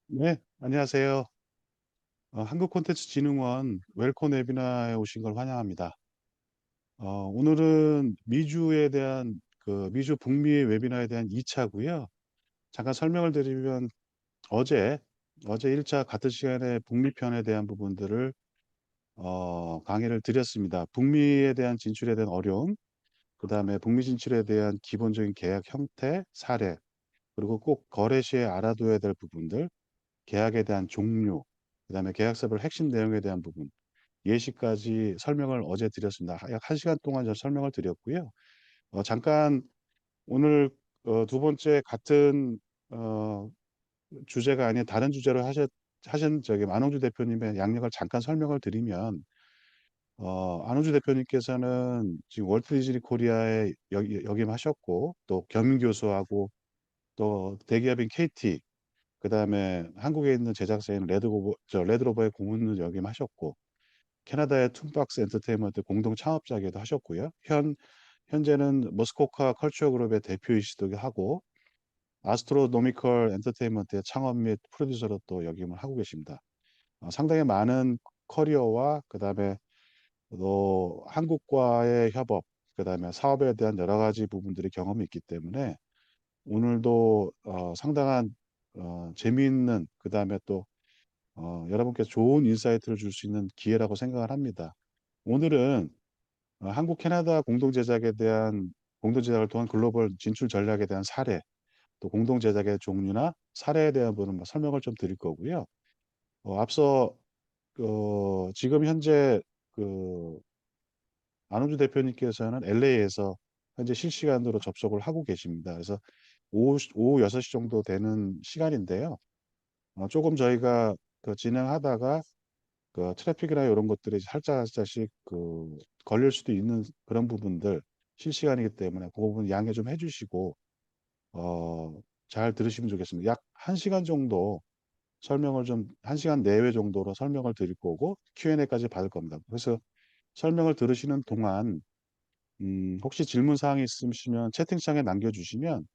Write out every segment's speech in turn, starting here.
네, 안녕하세요. 한국콘텐츠진흥원 웰컴 웨비나에 오신 걸 환영합니다. 오늘은 미주에 대한 미주 북미 웨비나에 대한 2차고요. 잠깐 설명을 드리면 어제 어제 1차 같은 시간에 북미 편에 대한 부분들을 강의를 드렸습니다. 북미에 대한 진출에 대한 어려움, 그다음에 북미 진출에 대한 기본적인 계약 형태, 사례, 그리고 꼭 거래 시에 알아둬야 될 부분들, 계약에 대한 종류, 그다음에 계약서별 핵심 내용에 대한 부분, 예시까지 설명을 어제 드렸습니다. 약 1시간 동안 저 설명을 드렸고요. 잠깐 오늘 두 번째 같은 어 주제가 아닌 다른 주제로 하신 안홍주 대표님의 양력을 잠깐 설명을 드리면, 안홍주 대표님께서는 지금 월트 디즈니 코리아에 역임하셨고, 또 겸임 교수하고 또 대기업인 KT, 그다음에 한국에 있는 제작사인 레드로버의 고문을 역임하셨고, 캐나다의 툰박스 엔터테인먼트 공동 창업자이기도 하셨고요. 현재는 머스코카 컬처 그룹의 대표이시기도 하고, 아스트로노미컬 엔터테인먼트의 창업 및 프로듀서로 또 역임을 하고 계십니다. 상당히 많은 커리어와 그다음에 또 한국과의 협업, 그다음에 사업에 대한 여러 가지 부분들이 경험이 있기 때문에 오늘도 상당한 재미있는, 그다음에 또 여러분께 좋은 인사이트를 줄 수 있는 기회라고 생각을 합니다. 오늘은 한국 캐나다 공동 제작에 대한, 공동 제작을 통한 글로벌 진출 전략에 대한 사례, 또 공동 제작의 종류나 사례에 대한 부분 설명을 좀 드릴 거고요. 앞서 지금 현재 그 안홍주 대표님께서는 LA에서 현재 실시간으로 접속을 하고 계십니다. 그래서 오후 6시 정도 되는 시간인데요. 조금 저희가 진행하다가 트래픽이나 이런 것들이 살짝씩 걸릴 수도 있는 그런 부분들, 실시간이기 때문에 그 부분 양해 좀 해주시고 잘 들으시면 좋겠습니다. 약 1시간 정도 설명을 좀 1시간 내외 정도로 설명을 드릴 거고, Q&A까지 받을 겁니다. 그래서 설명을 들으시는 동안 혹시 질문 사항이 있으시면 채팅창에 남겨주시면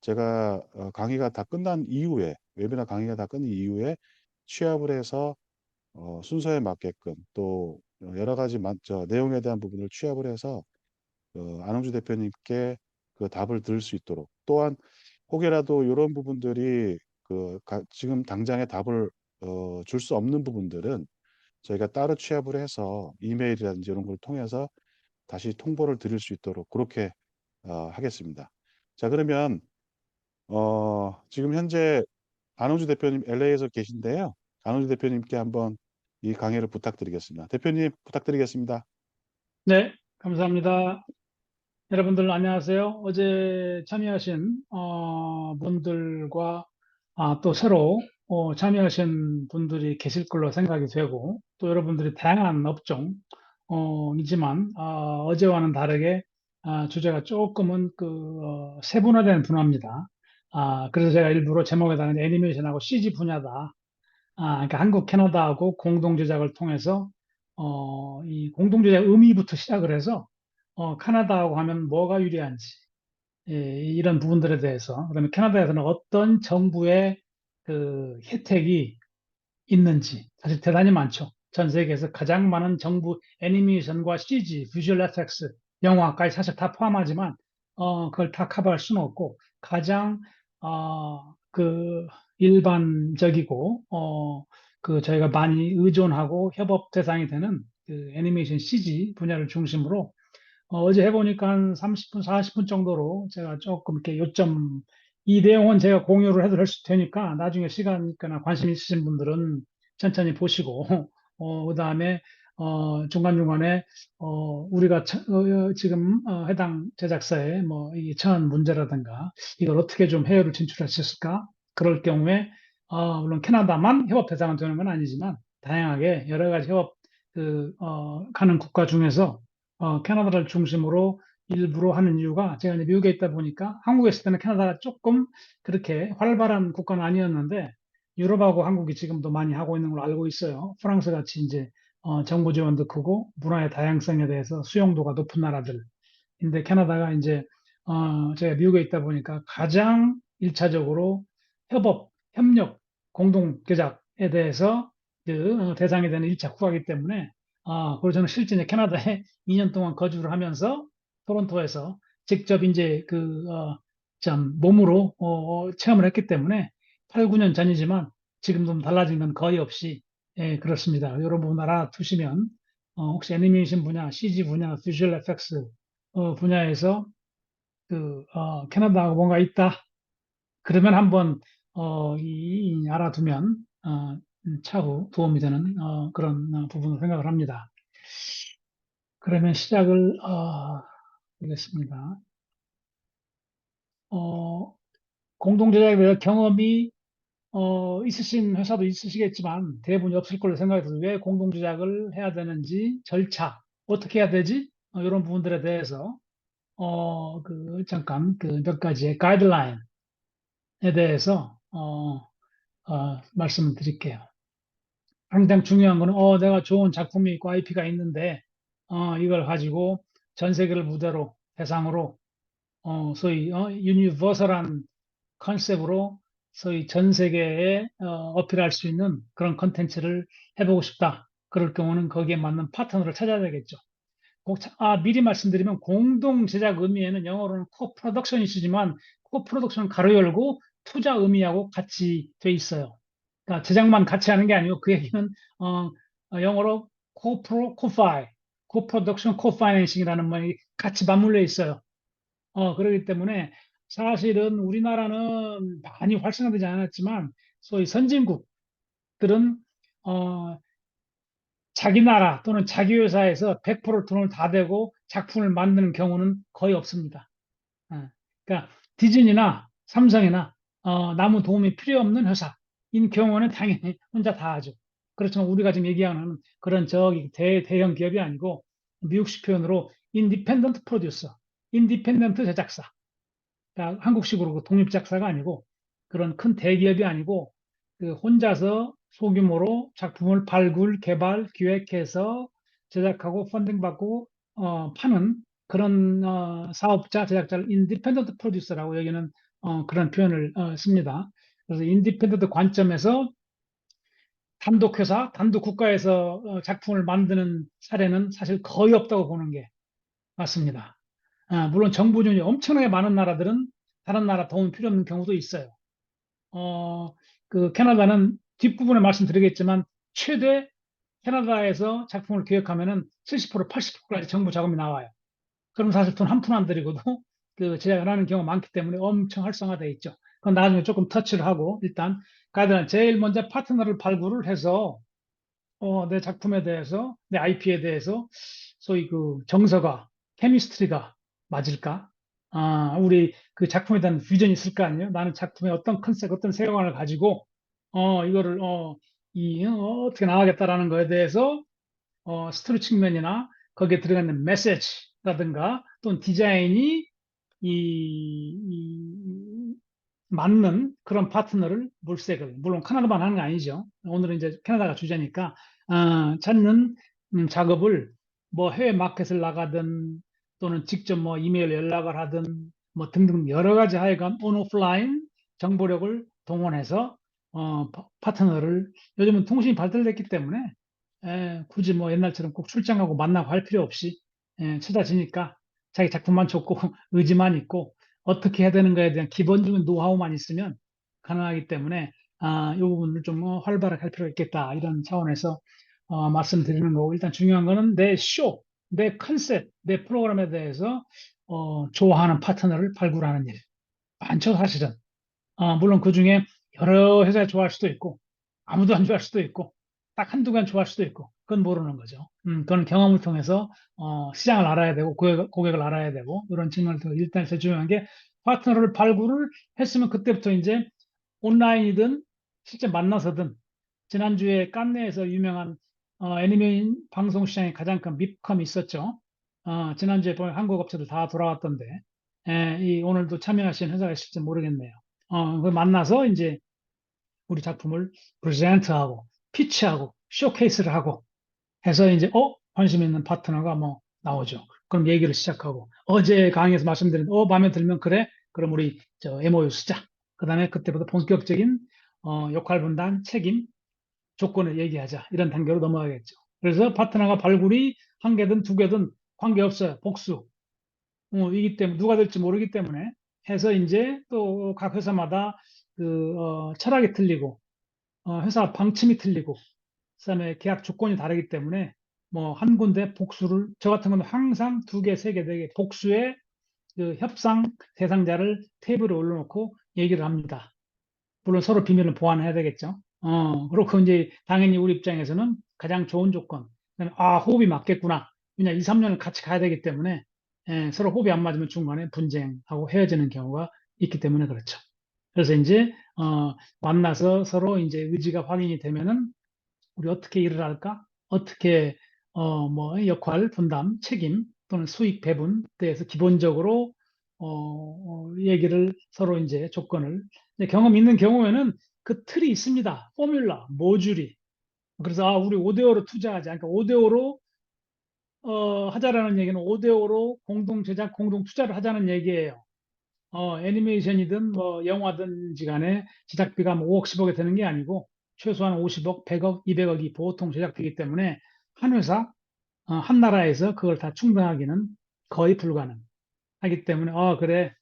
제가 강의가 다 끝난 이후에, 웨비나 강의가 다 끝난 이후에 취합을 해서 순서에 맞게끔, 또 여러 가지 내용에 대한 부분을 취합을 해서 안홍주 대표님께 답을 들을 수 있도록, 또한 혹여라도 이런 부분들이 지금 당장에 답을 줄 수 없는 부분들은 저희가 따로 취합을 해서 이메일이라든지 이런 걸 통해서 다시 통보를 드릴 수 있도록 그렇게 하겠습니다. 자, 그러면 지금 현재 안홍주 대표님 LA에서 계신데요. 안홍주 대표님께 한번 이 강의를 부탁드리겠습니다. 대표님 부탁드리겠습니다. 네, 감사합니다. 여러분들 안녕하세요. 어제 참여하신 분들과 또 새로 참여하신 분들이 계실 걸로 생각이 되고, 또 여러분들이 다양한 업종 이지만 어제와는 다르게 주제가 조금은 세분화된 분야입니다. 그래서 제가 일부러 제목에다가 이제 애니메이션하고 CG 분야다. 그러니까 한국 캐나다하고 공동 제작을 통해서 이 공동 제작 의미부터 시작을 해서 캐나다하고 하면 뭐가 유리한지, 이런 부분들에 대해서, 그다음에 캐나다에서는 어떤 정부의 혜택이 있는지, 사실 대단히 많죠. 전 세계에서 가장 많은 정부 애니메이션과 CG, 비주얼 에펙스, 영화까지 사실 다 포함하지만 그걸 다 커버할 수는 없고, 가장 일반적이고 저희가 많이 의존하고 협업 대상이 되는 애니메이션 CG 분야를 중심으로 어제 해보니까 한 30분, 40분 정도로 제가 조금 이렇게 요점, 이 내용은 제가 공유를 해도 될 수 테니까 나중에 시간 있거나 관심 있으신 분들은 천천히 보시고, 그 다음에, 중간중간에, 우리가 지금, 해당 제작사에 뭐, 이 처한 문제라든가, 이걸 어떻게 좀 해외로 진출할 수 있을까? 그럴 경우에, 물론 캐나다만 협업 대상은 되는 건 아니지만, 다양하게 여러 가지 협업, 가는 국가 중에서 캐나다를 중심으로 일부러 하는 이유가, 제가 이제 미국에 있다 보니까 한국에 있을 때는 캐나다가 조금 그렇게 활발한 국가는 아니었는데 유럽하고 한국이 지금도 많이 하고 있는 걸로 알고 있어요. 프랑스 같이 이제 정부 지원도 크고 문화의 다양성에 대해서 수용도가 높은 나라들. 근데 캐나다가 이제 제가 미국에 있다 보니까 가장 일차적으로 협업, 협력, 공동 제작에 대해서 대상이 되는 1차 후보이기 때문에 그리고 저는 실제 이제 캐나다에 2년 동안 거주를 하면서 토론토에서 직접 이제 참 몸으로 체험을 했기 때문에 8, 9년 전이지만 지금도 달라진 건 거의 없이 예, 그렇습니다. 여러분 알아두시면 혹시 애니메이션 분야, CG 분야, 비주얼 에펙스 분야에서 캐나다하고 뭔가 있다. 그러면 한번 알아두면 차후 도움이 되는 그런 부분을 생각을 합니다. 그러면 시작을 하겠습니다. 공동 제작에 대한 경험이 있으신 회사도 있으시겠지만 대부분이 없을 걸로 생각해서 왜 공동 제작을 해야 되는지 절차 어떻게 해야 되지? 이런 부분들에 대해서 잠깐 몇 가지의 가이드라인에 대해서 말씀을 드릴게요. 당장 중요한 거는 내가 좋은 작품이 있고 IP가 있는데 이걸 가지고 전 세계를 무대로 대상으로 소위 유니버설한 컨셉으로 소위 전 세계에 어필할 수 있는 그런 컨텐츠를 해보고 싶다. 그럴 경우는 거기에 맞는 파트너를 찾아야 되겠죠. 미리 말씀드리면 공동 제작 의미에는 영어로는 코프로덕션이 시지만 코프로덕션은 가로 열고 투자 의미하고 같이 돼 있어요. 그러니까 제작만 같이 하는 게 아니고 그 얘기는 영어로 코파이, 코프로덕션, 코파이낸싱이라는 말이 같이 맞물려 있어요. 그렇기 때문에 사실은 우리나라는 많이 활성화되지 않았지만 소위 선진국들은 자기 나라 또는 자기 회사에서 100% 돈을 다 대고 작품을 만드는 경우는 거의 없습니다. 그러니까 디즈니나 삼성이나 남은 도움이 필요 없는 회사인 경우는 당연히 혼자 다 하죠. 그렇지만 우리가 지금 얘기하는 그런 저기 대형 기업이 아니고 미국식 표현으로 인디펜던트 프로듀서, 인디펜던트 제작사. 그러니까 한국식으로 독립 작사가 아니고 그런 큰 대기업이 아니고 혼자서 소규모로 작품을 발굴, 개발, 기획해서 제작하고 펀딩 받고 파는 그런 사업자, 제작자를 인디펜던트 프로듀서라고 여기는 그런 표현을 씁니다. 그래서 인디펜던트 관점에서 단독 회사, 단독 국가에서 작품을 만드는 사례는 사실 거의 없다고 보는 게 맞습니다. 물론 정부 지원이 엄청나게 많은 나라들은 다른 나라 도움이 필요 없는 경우도 있어요. 캐나다는 뒷부분에 말씀드리겠지만 최대 캐나다에서 작품을 기획하면은 70%, 80%까지 정부 자금이 나와요. 그럼 사실 돈 한 푼 안 들이고도 제작을 하는 경우가 많기 때문에 엄청 활성화되어 있죠. 그건 나중에 조금 터치를 하고 일단 가이드라인 제일 먼저 파트너를 발굴을 해서 내 작품에 대해서 내 IP에 대해서 소위 정서가 케미스트리가 맞을까? 우리 그 작품에 대한 비전이 있을 거 아니에요? 나는 작품에 어떤 컨셉, 어떤 세계관을 가지고 이거를 어떻게 나가겠다라는 거에 대해서 스토리 측면이나 거기에 들어가는 메시지라든가 또는 디자인이 이 맞는 그런 파트너를 물색을 물론 캐나다만 하는 거 아니죠. 오늘은 이제 캐나다가 주제니까 찾는 작업을 뭐 해외 마켓을 나가든 또는 직접 뭐 이메일 연락을 하든 뭐 등등 여러 가지 하여간 온오프라인 정보력을 동원해서 파트너를 요즘은 통신이 발달됐기 때문에 굳이 뭐 옛날처럼 꼭 출장하고 만나고 할 필요 없이 찾아지니까 자기 작품만 좋고 의지만 있고 어떻게 해야 되는 거에 대한 기본적인 노하우만 있으면 가능하기 때문에 이 부분을 좀 활발하게 할 필요가 있겠다 이런 차원에서 말씀드리는 거고 일단 중요한 거는 내 쇼, 내 컨셉, 내 프로그램에 대해서 좋아하는 파트너를 발굴하는 일 많죠 사실은. 물론 그 중에 여러 회사 좋아할 수도 있고, 아무도 안 좋아할 수도 있고, 딱 한두 개 좋아할 수도 있고, 그건 모르는 거죠. 그건 경험을 통해서, 시장을 알아야 되고, 고객을 알아야 되고, 이런 측면을 통해서 일단 제일 중요한 게 파트너를 발굴을 했으면 그때부터 이제 온라인이든 실제 만나서든, 지난주에 깐네에서 유명한 애니메이션 방송 시장의 가장 큰 밉컴이 있었죠. 지난주에 보면 한국 업체들 다 돌아왔던데, 오늘도 참여하신 회사가 있을지 모르겠네요. 만나서 이제 우리 작품을 프레젠트하고 피치하고 쇼케이스를 하고 해서 이제 관심 있는 파트너가 뭐 나오죠. 그럼 얘기를 시작하고 어제 강의에서 말씀드린 마음에 들면 그래 그럼 우리 저 MOU 쓰자. 그다음에 그때부터 본격적인 역할 분담, 책임, 조건을 얘기하자. 이런 단계로 넘어가겠죠. 그래서 파트너가 발굴이 한 개든 두 개든 관계없어요. 복수. 이기 때문에 누가 될지 모르기 때문에 해서 이제 또 각 회사마다 철학이 틀리고 회사 방침이 틀리고 그다음에 계약 조건이 다르기 때문에 뭐 한 군데 복수를 저 같은 경우는 항상 두 개, 세 개, 네 개 복수의 그 협상 대상자를 테이블에 올려놓고 얘기를 합니다. 물론 서로 비밀을 보완해야 되겠죠. 그렇고 이제 당연히 우리 입장에서는 가장 좋은 조건. 호흡이 맞겠구나. 왜냐, 2, 3년을 같이 가야 되기 때문에 서로 호흡이 안 맞으면 중간에 분쟁하고 헤어지는 경우가 있기 때문에 그렇죠. 그래서 이제 만나서 서로 이제 의지가 확인이 되면은 우리 어떻게 일을 할까? 어떻게 뭐 역할 분담, 책임 또는 수익 배분에 대해서 기본적으로 얘기를 서로 이제 조건을 경험 있는 경우에는 그 틀이 있습니다. 포뮬라, 모듈이. 그래서 우리 5대5로 투자하자. 그러니까 5대5로 하자라는 얘기는 5대5로 공동 제작, 공동 투자를 하자는 얘기예요. 애니메이션이든 뭐 영화든지 간에 제작비가 뭐 5억, 10억이 되는 게 아니고 최소한 50억, 100억, 200억이 보통 제작되기 때문에 한 회사, 한 나라에서 그걸 다 충당하기는 거의 불가능하기 때문에 그래,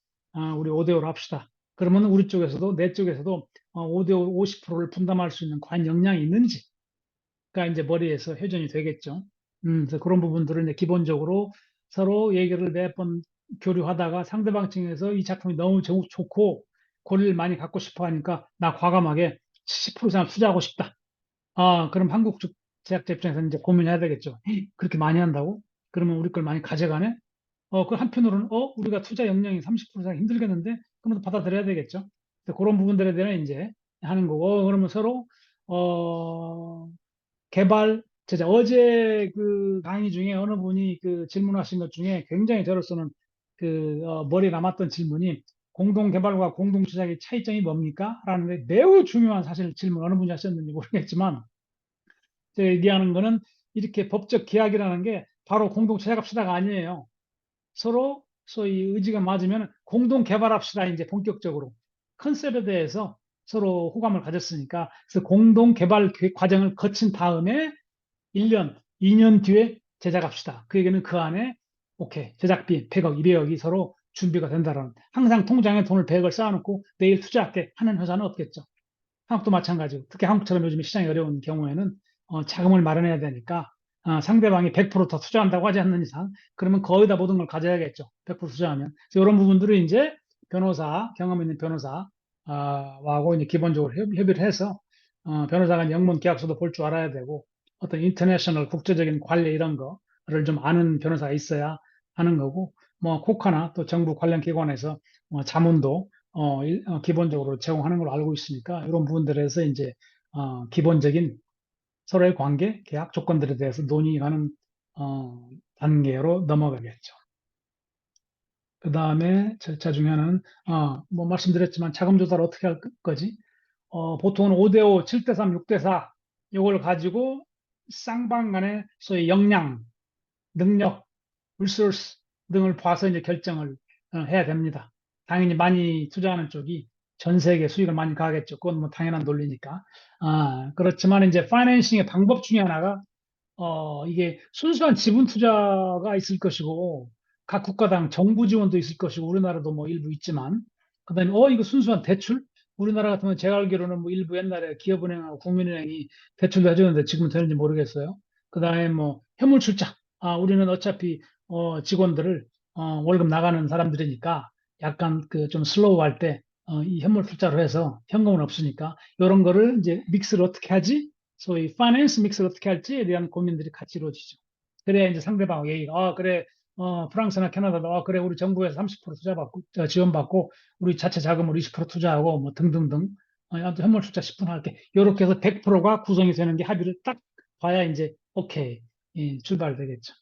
우리 5대5로 합시다. 그러면 우리 쪽에서도 내 쪽에서도 5대5 50%를 분담할 수 있는 과연 역량이 있는지가 이제 머리에서 회전이 되겠죠. 그래서 그런 부분들을 이제 기본적으로 서로 얘기를 몇 번 교류하다가 상대방 측에서 이 작품이 너무 좋고 권리를 많이 갖고 싶어 하니까 나 과감하게 70% 이상 투자하고 싶다. 그럼 한국 측 제작자 입장에서는 이제 고민해야 되겠죠. 그렇게 많이 한다고? 그러면 우리 걸 많이 가져가네? 그 한편으로는, 우리가 투자 역량이 30% 이상 힘들겠는데? 그러면 받아들여야 되겠죠. 그래서 그런 부분들에 대한 이제 하는 거고, 그러면 서로, 개발, 제자, 어제 그 강의 중에 어느 분이 그 질문하신 것 중에 굉장히 저로서는 머리에 남았던 질문이 공동 개발과 공동 제작의 차이점이 뭡니까? 라는 매우 중요한 사실 질문 어느 분이 하셨는지 모르겠지만, 제가 얘기하는 거는 이렇게 법적 계약이라는 게 바로 공동 제작합시다가 아니에요. 서로 소위 의지가 맞으면 공동 개발합시다. 이제 본격적으로 컨셉에 대해서 서로 호감을 가졌으니까 그래서 공동 개발 과정을 거친 다음에 1년, 2년 뒤에 제작합시다. 그 얘기는 그 안에 오케이 제작비 100억, 200억이 서로 준비가 된다는 항상 통장에 돈을 100억을 쌓아놓고 내일 투자할게 하는 회사는 없겠죠. 한국도 마찬가지고 특히 한국처럼 요즘 시장이 어려운 경우에는 자금을 마련해야 되니까 상대방이 100%더 투자한다고 하지 않는 이상 그러면 거의 다 모든 걸 가져야겠죠. 100% 투자하면. 그래서 이런 부분들을 이제 변호사, 경험 있는 변호사 하고 이제 기본적으로 협의를 해서 변호사가 영문 계약서도 볼 줄 알아야 되고 어떤 인터내셔널 국제적인 관리 이런 거를 좀 아는 변호사가 있어야 하는 거고 뭐 코카나 또 정부 관련 기관에서 자문도 기본적으로 제공하는 걸로 알고 있으니까 이런 부분들에서 이제 기본적인 서로의 관계, 계약 조건들에 대해서 논의하는 단계로 넘어가겠죠. 그 다음에 절차 중에 하나는 뭐 말씀드렸지만 자금 조달 어떻게 할 거지? 보통은 5대5, 7대3, 6대4 이걸 가지고 쌍방 간의 소위 역량, 능력, 리소스 등을 봐서 이제 결정을 해야 됩니다. 당연히 많이 투자하는 쪽이 전 세계 수익을 많이 가겠죠. 그건 뭐 당연한 논리니까. 그렇지만 이제 파이낸싱의 방법 중에 하나가 이게 순수한 지분 투자가 있을 것이고 각 국가당 정부 지원도 있을 것이고 우리나라도 뭐 일부 있지만 그다음에 이거 순수한 대출 우리나라 같으면 제가 알기로는 뭐 일부 옛날에 기업은행하고 국민은행이 대출도 해주는데 지금은 되는지 모르겠어요. 그다음에 뭐 현물 출자 우리는 어차피 직원들을 월급 나가는 사람들이니까 약간 그 좀 슬로우할 때 이 현물 출자로 해서 현금은 없으니까 이런 거를 이제 믹스를 어떻게 하지? 소위 파이낸스 믹스를 어떻게 할지에 대한 고민들이 같이 이루어지죠. 그래야 이제 상대방 얘기가 그래 프랑스나 캐나다도 그래 우리 정부에서 30% 투자받고 지원받고 우리 자체 자금으로 20% 투자하고 뭐 등등등 아무튼 현물 투자 10% 할게 이렇게 해서 100%가 구성이 되는 게 합의를 딱 봐야 이제 오케이 출발되겠죠.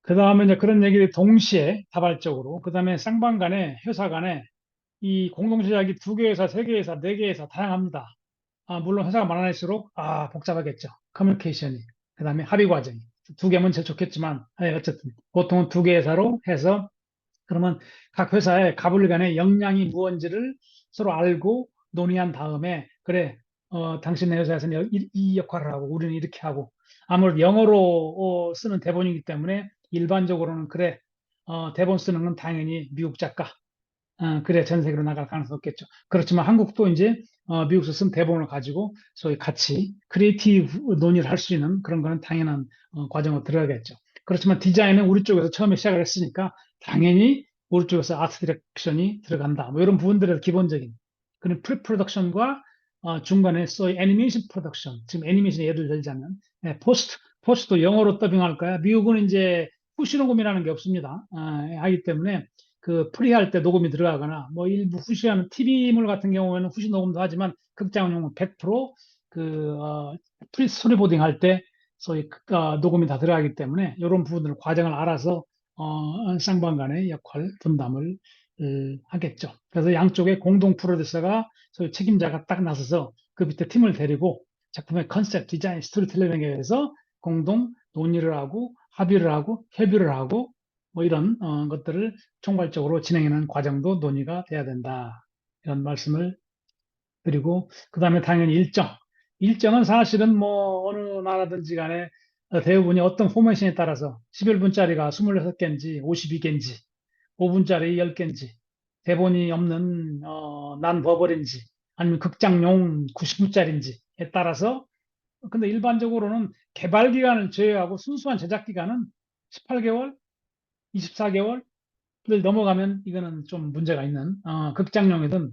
그 다음에 이제 그런 얘기를 동시에 다발적으로 그 다음에 쌍방 간에 회사 간에 이 공동 제작이 두 개 회사, 세 개 회사, 네 개 회사 다양합니다. 물론 회사가 많아질수록 복잡하겠죠. 커뮤니케이션이. 그다음에 합의 과정이. 두 개면 제일 좋겠지만 어쨌든 보통은 두 개 회사로 해서 그러면 각 회사의 가불 간의 역량이 무언지를 서로 알고 논의한 다음에 그래, 당신네 회사에서는 이 역할을 하고 우리는 이렇게 하고 아무래도 영어로 쓰는 대본이기 때문에 일반적으로는 그래, 대본 쓰는 건 당연히 미국 작가. 그래 전 세계로 나갈 가능성이 없겠죠. 그렇지만 한국도 이제 미국에서 쓴 대본을 가지고 소위 같이 크리에이티브 논의를 할 수 있는 그런 거는 당연한 과정으로 들어가겠죠. 그렇지만 디자인은 우리 쪽에서 처음에 시작을 했으니까 당연히 우리 쪽에서 아트 디렉션이 들어간다. 뭐 이런 부분들의 기본적인 그런 프리 프로덕션과 중간에 소위 애니메이션 프로덕션, 지금 애니메이션 예를 들자면 포스트도 영어로 더빙할까요? 미국은 이제 푸시 녹음이라는 게 없습니다. 하기 때문에 그 프리할 때 녹음이 들어가거나 뭐 일부 후시하는 TV물 같은 경우에는 후시 녹음도 하지만 극장용은 100%그 프리 스토리보딩 할 때 소위 녹음이 다 들어가기 때문에 이런 부분들 과정을 알아서 쌍방 간의 역할 분담을 하겠죠. 그래서 양쪽에 공동 프로듀서가 소위 책임자가 딱 나서서 그 밑에 팀을 데리고 작품의 컨셉, 디자인, 스토리텔링에 대해서 공동 논의를 하고 합의를 하고 협의를 하고 뭐 이런 것들을 총괄적으로 진행하는 과정도 논의가 돼야 된다. 이런 말씀을 드리고, 그 다음에 당연히 일정. 일정은 사실은 뭐 어느 나라든지 간에 대부분이 어떤 포메이션에 따라서 11분짜리가 26개인지 52개인지 5분짜리 10개인지 대본이 없는 난 버벌인지 아니면 극장용 90분짜리인지에 따라서 근데 일반적으로는 개발 기간을 제외하고 순수한 제작 기간은 18개월, 24개월, 를 넘어가면 이거는 좀 문제가 있는 극장용이든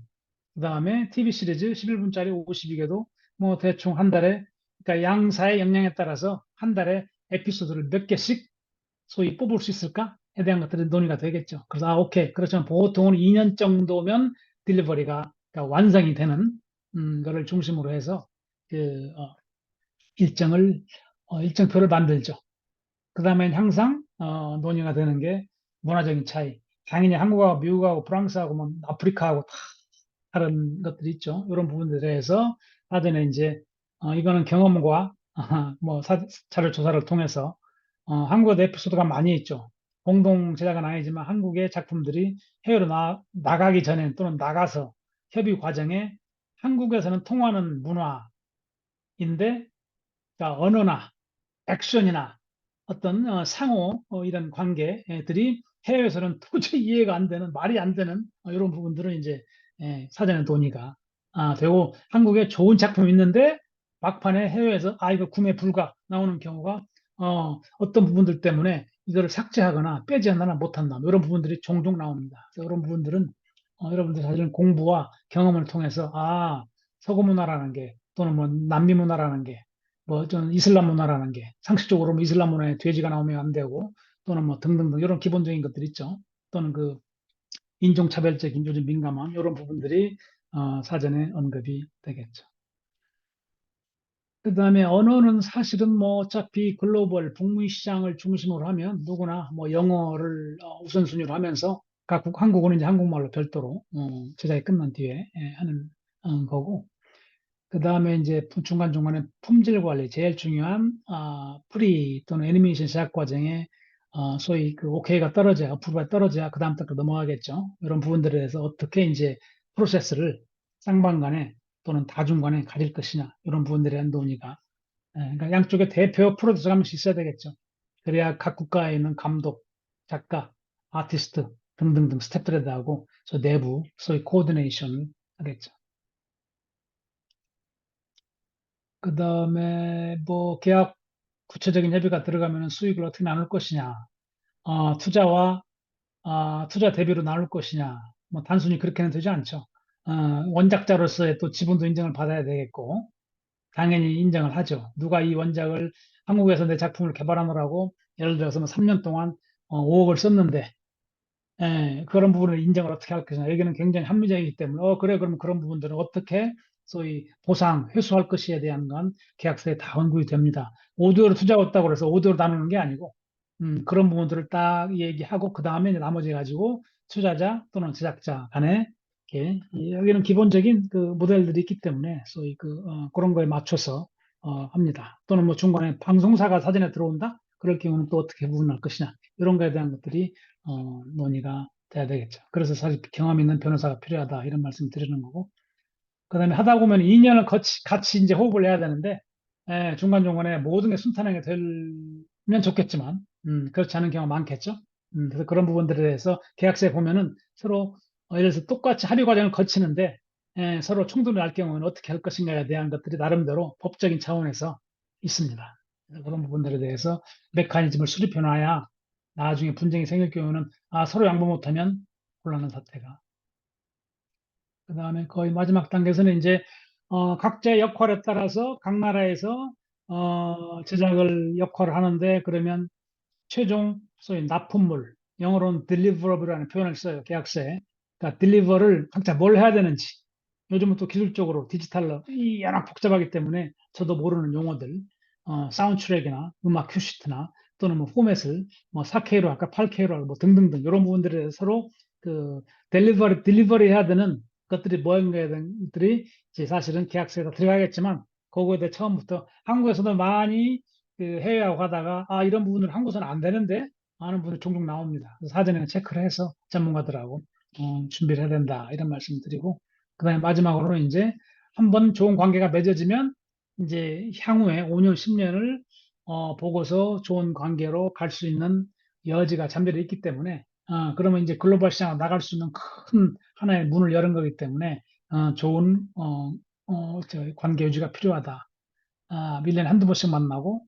그다음에 TV 시리즈 11분짜리 52개도 뭐 대충 한 달에 그러니까 양사의 역량에 따라서 한 달에 에피소드를 몇 개씩 소위 뽑을 수 있을까에 대한 것들이 논의가 되겠죠. 그래서 오케이. 그렇지만 보통은 2년 정도면 딜리버리가 그러니까 완성이 되는 거를 중심으로 해서 그 일정을 일정표를 만들죠. 그 다음엔 항상 논의가 되는 게 문화적인 차이. 당연히 한국하고 미국하고 프랑스하고 뭐 아프리카하고 다 다른 것들이 있죠. 이런 부분들에 대해서 사전에 이제 이거는 경험과 뭐 자료 조사를 통해서 한국에도 에피소드가 많이 있죠. 공동 제작은 아니지만 한국의 작품들이 해외로 나가기 전에 또는 나가서 협의 과정에 한국에서는 통하는 문화인데 그러니까 언어나 액션이나 어떤 상호 이런 관계들이 해외에서는 도저히 이해가 안 되는 말이 안 되는 이런 부분들은 이제 사전에 논의가 되고 한국에 좋은 작품이 있는데 막판에 해외에서 이거 구매 불가 나오는 경우가 어떤 부분들 때문에 이거를 삭제하거나 빼지 않거나 못한다 뭐 이런 부분들이 종종 나옵니다. 그래서 이런 부분들은 여러분들 사실은 공부와 경험을 통해서 서구 문화라는 게 또는 뭐 남미 문화라는 게 뭐 좀 이슬람 문화라는 게 상식적으로 뭐 이슬람 문화에 돼지가 나오면 안 되고 또는 뭐 등등등 이런 기본적인 것들 있죠. 또는 그 인종차별적인 요즘 민감한 이런 부분들이 사전에 언급이 되겠죠. 그다음에 언어는 사실은 뭐 어차피 글로벌 북미 시장을 중심으로 하면 누구나 뭐 영어를 우선순위로 하면서 각국 한국어는 이제 한국말로 별도로 제작이 끝난 뒤에 하는 거고 그 다음에 이제 중간중간에 품질 관리, 제일 중요한, 프리 또는 애니메이션 제작 과정에, 소위 그 오케이가 떨어져야, 어프로가 떨어져야 그 다음부터 넘어가겠죠. 이런 부분들에 대해서 어떻게 이제 프로세스를 쌍방 간에 또는 다중 간에 가질 것이냐, 이런 부분들에 대한 논의가. 그러니까 양쪽에 대표 프로듀서가 한 명씩 있어야 되겠죠. 그래야 각 국가에 있는 감독, 작가, 아티스트 등등등 스태프들에 대하고, 내부, 소위 코디네이션을 하겠죠. 그 다음에 뭐 계약 구체적인 협의가 들어가면 수익을 어떻게 나눌 것이냐, 투자와 투자 대비로 나눌 것이냐, 뭐 단순히 그렇게는 되지 않죠. 원작자로서의 또 지분도 인정을 받아야 되겠고, 당연히 인정을 하죠. 누가 이 원작을 한국에서 내 작품을 개발하느라고 예를 들어서 뭐 3년 동안 5억을 썼는데 그런 부분을 인정을 어떻게 할 것이냐. 여기는 굉장히 합리적이기 때문에, 그래, 그럼 그런 부분들은 어떻게 소위 보상, 회수할 것이에 대한 건 계약서에 다 언급이 됩니다. 5대5로 투자했다고 해서 5대5로 나누는 게 아니고, 그런 부분들을 딱 얘기하고, 그 다음에 나머지 가지고 투자자 또는 제작자 간에, 이렇게, 여기는 기본적인 그 모델들이 있기 때문에, 소위 그런 거에 맞춰서, 합니다. 또는 뭐 중간에 방송사가 사전에 들어온다? 그럴 경우는 또 어떻게 부분할 것이냐. 이런 거에 대한 것들이 논의가 돼야 되겠죠. 그래서 사실 경험 있는 변호사가 필요하다 이런 말씀 드리는 거고 그다음에 하다 보면 2년을 같이 이제 호흡을 해야 되는데, 중간중간에 모든 게 순탄하게 되면 좋겠지만, 그렇지 않은 경우가 많겠죠. 그래서 그런 부분들에 대해서 계약서에 보면은 서로, 예를 들어서 똑같이 합의 과정을 거치는데, 서로 충돌이 날 경우는 어떻게 할 것인가에 대한 것들이 나름대로 법적인 차원에서 있습니다. 그래서 그런 부분들에 대해서 메커니즘을 수립해 놔야 나중에 분쟁이 생길 경우는, 서로 양보 못하면 곤란한 사태가. 그 다음에 거의 마지막 단계에서는 이제 각자의 역할에 따라서 각 나라에서 제작을 역할을 하는데, 그러면 최종 소위 납품물, 영어로는 deliverables 표현을 써요, 계약서에. 그러니까 deliver를 각자 뭘 해야 되는지, 요즘은 또 기술적으로 디지털로 이 워낙 복잡하기 때문에 저도 모르는 용어들, 사운드트랙이나 음악 큐시트나 또는 뭐 포맷을 뭐 4K로 할까 8K로 할까 뭐 등등등 이런 부분들에 대해서 서로 그 딜리버리 해야 되는 것들이 뭐인가에 대한 것들이 이제 사실은 계약서에 다 들어가겠지만, 그거에 대해 처음부터 한국에서도 많이 그 해외하고 가다가 이런 부분을 한국에서는 안 되는데 하는 분들 종종 나옵니다. 그래서 사전에 체크를 해서 전문가들하고 준비를 해야 된다 이런 말씀 드리고, 그다음에 마지막으로는 이제 한번 좋은 관계가 맺어지면 이제 향후에 5년, 10년을 보고서 좋은 관계로 갈 수 있는 여지가 잠재되어 있기 때문에, 그러면 이제 글로벌 시장으로 나갈 수 있는 큰 하나의 문을 여는 거기 때문에 좋은 관계 유지가 필요하다. 1년에 한두 번씩 만나고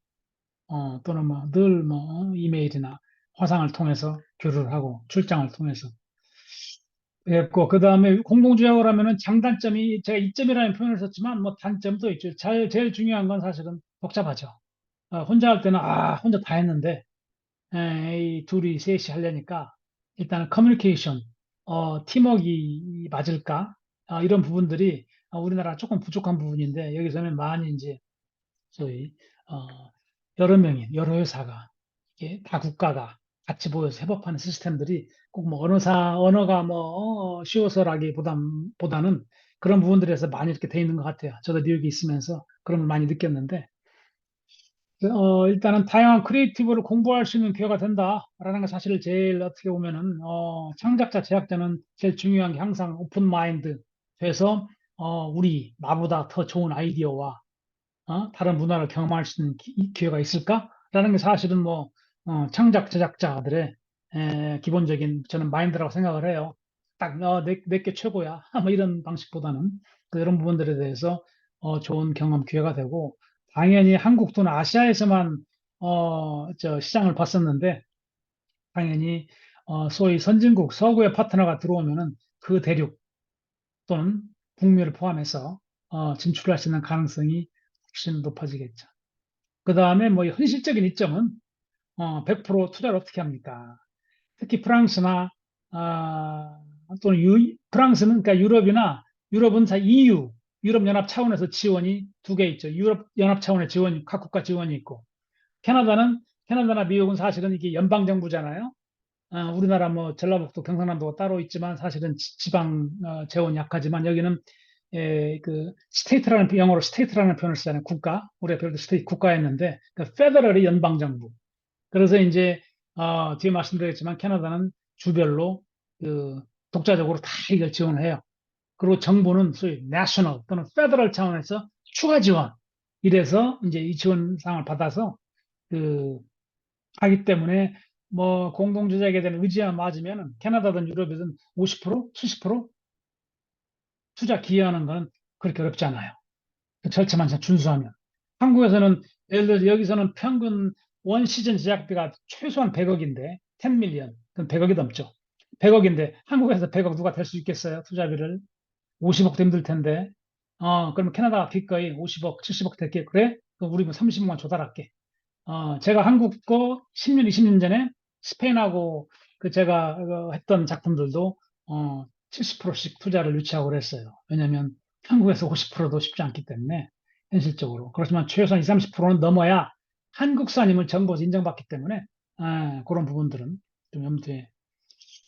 또는 뭐 늘 뭐 이메일이나 화상을 통해서 교류를 하고 출장을 통해서 했고, 그 다음에 공동주택을 하면은 장단점이, 제가 이점이라는 표현을 썼지만 뭐 단점도 있죠. 제일 중요한 건 사실은 복잡하죠. 혼자 할 때는 혼자 다 했는데, 이 둘이 셋이 하려니까 일단은 커뮤니케이션, 팀워크가 맞을까? 이런 부분들이 우리나라 조금 부족한 부분인데, 여기서는 많이 이제 소위 어, 여러 명이 여러 회사가 이게 다 국가가 같이 모여서 협업하는 시스템들이 꼭 뭐 언어가 뭐 쉬워서라기보다는 그런 부분들에서 많이 이렇게 돼 있는 것 같아요. 저도 뉴욕에 있으면서 그런 걸 많이 느꼈는데, 일단은 다양한 크리에이티브를 공부할 수 있는 기회가 된다라는 게 사실 제일 어떻게 보면은 창작자, 제작자는 제일 중요한 게 항상 오픈 마인드 돼서 나보다 더 좋은 아이디어와 다른 문화를 경험할 수 있는 기회가 있을까라는 게 사실은 뭐 창작 제작자들의 기본적인 저는 마인드라고 생각을 해요. 딱 내게 최고야 뭐 이런 방식보다는 이런 부분들에 대해서 좋은 경험 기회가 되고, 당연히 한국 또는 아시아에서만 저 시장을 봤었는데, 당연히 소위 선진국 서구의 파트너가 들어오면은 그 대륙 또는 북미를 포함해서 진출할 수 있는 가능성이 훨씬 높아지겠죠. 그 다음에 뭐 현실적인 이점은 100% 투자를 어떻게 합니까? 특히 프랑스나 또는 프랑스는 그러니까 유럽은 다 EU 유럽 연합 차원에서 지원이 두 개 있죠. 유럽 연합 차원의 지원이 각 국가 지원이 있고, 캐나다나 미국은 사실은 이게 연방 정부잖아요. 우리나라 뭐 전라북도 경상남도가 따로 있지만 사실은 지방 재원이 약하지만, 여기는 그 스테이트라는 영어로 스테이트라는 표현을 쓰잖아요. 국가. 우리가 별도 스테이트 국가였는데 그 페더럴이 연방 정부. 그래서 이제 뒤에 말씀드렸지만 캐나다는 주별로 그 독자적으로 다 이걸 지원해요. 그리고 정부는 소위 내셔널 또는 페더럴 차원에서 추가 지원, 이래서 이제 이 지원상을 받아서 그 하기 때문에 뭐 공동 제작에 대한 의지와 맞으면 캐나다든 유럽이든 50%, 70% 투자 기여하는 건 그렇게 어렵지 않아요. 그 절차만 잘 준수하면. 한국에서는 예를 들어 여기서는 평균 원 시즌 제작비가 최소한 100억인데 10 밀리언, 그럼 100억이 넘죠. 100억인데 한국에서 100억 누가 될 수 있겠어요? 투자비를 50억도 힘들 텐데. 그러면 캐나다가 기꺼이 50억, 70억 될게. 그래? 그럼 우리 뭐 30억만 조달할게. 제가 한국 거 10년, 20년 전에 스페인하고 그 제가 했던 작품들도 70%씩 투자를 유치하고 그랬어요. 왜냐하면 한국에서 50%도 쉽지 않기 때문에 현실적으로. 그렇지만 최소한 20, 30%는 넘어야 한국산임을 정부에서 인정받기 때문에 그런 부분들은 좀 염두에.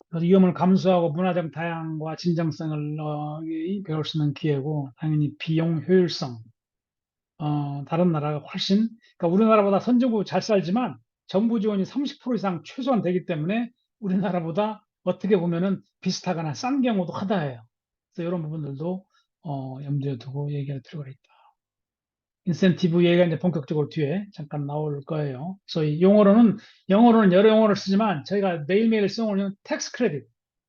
그래서 위험을 감수하고 문화적 다양과 진정성을 배울 수 있는 기회고, 당연히 비용 효율성, 다른 나라가 훨씬, 그러니까 우리나라보다 선진국 잘 살지만 정부 지원이 30% 이상 최소한 되기 때문에 우리나라보다 어떻게 보면은 비슷하거나 싼 경우도 하다해요. 그래서 이런 부분들도 염두에 두고 얘기할 필요가 있다. 인센티브 얘기가 이제 본격적으로 뒤에 잠깐 나올 거예요. 소위 영어로는 여러 용어를 쓰지만 저희가 매일매일 써오는 텍스 크레딧,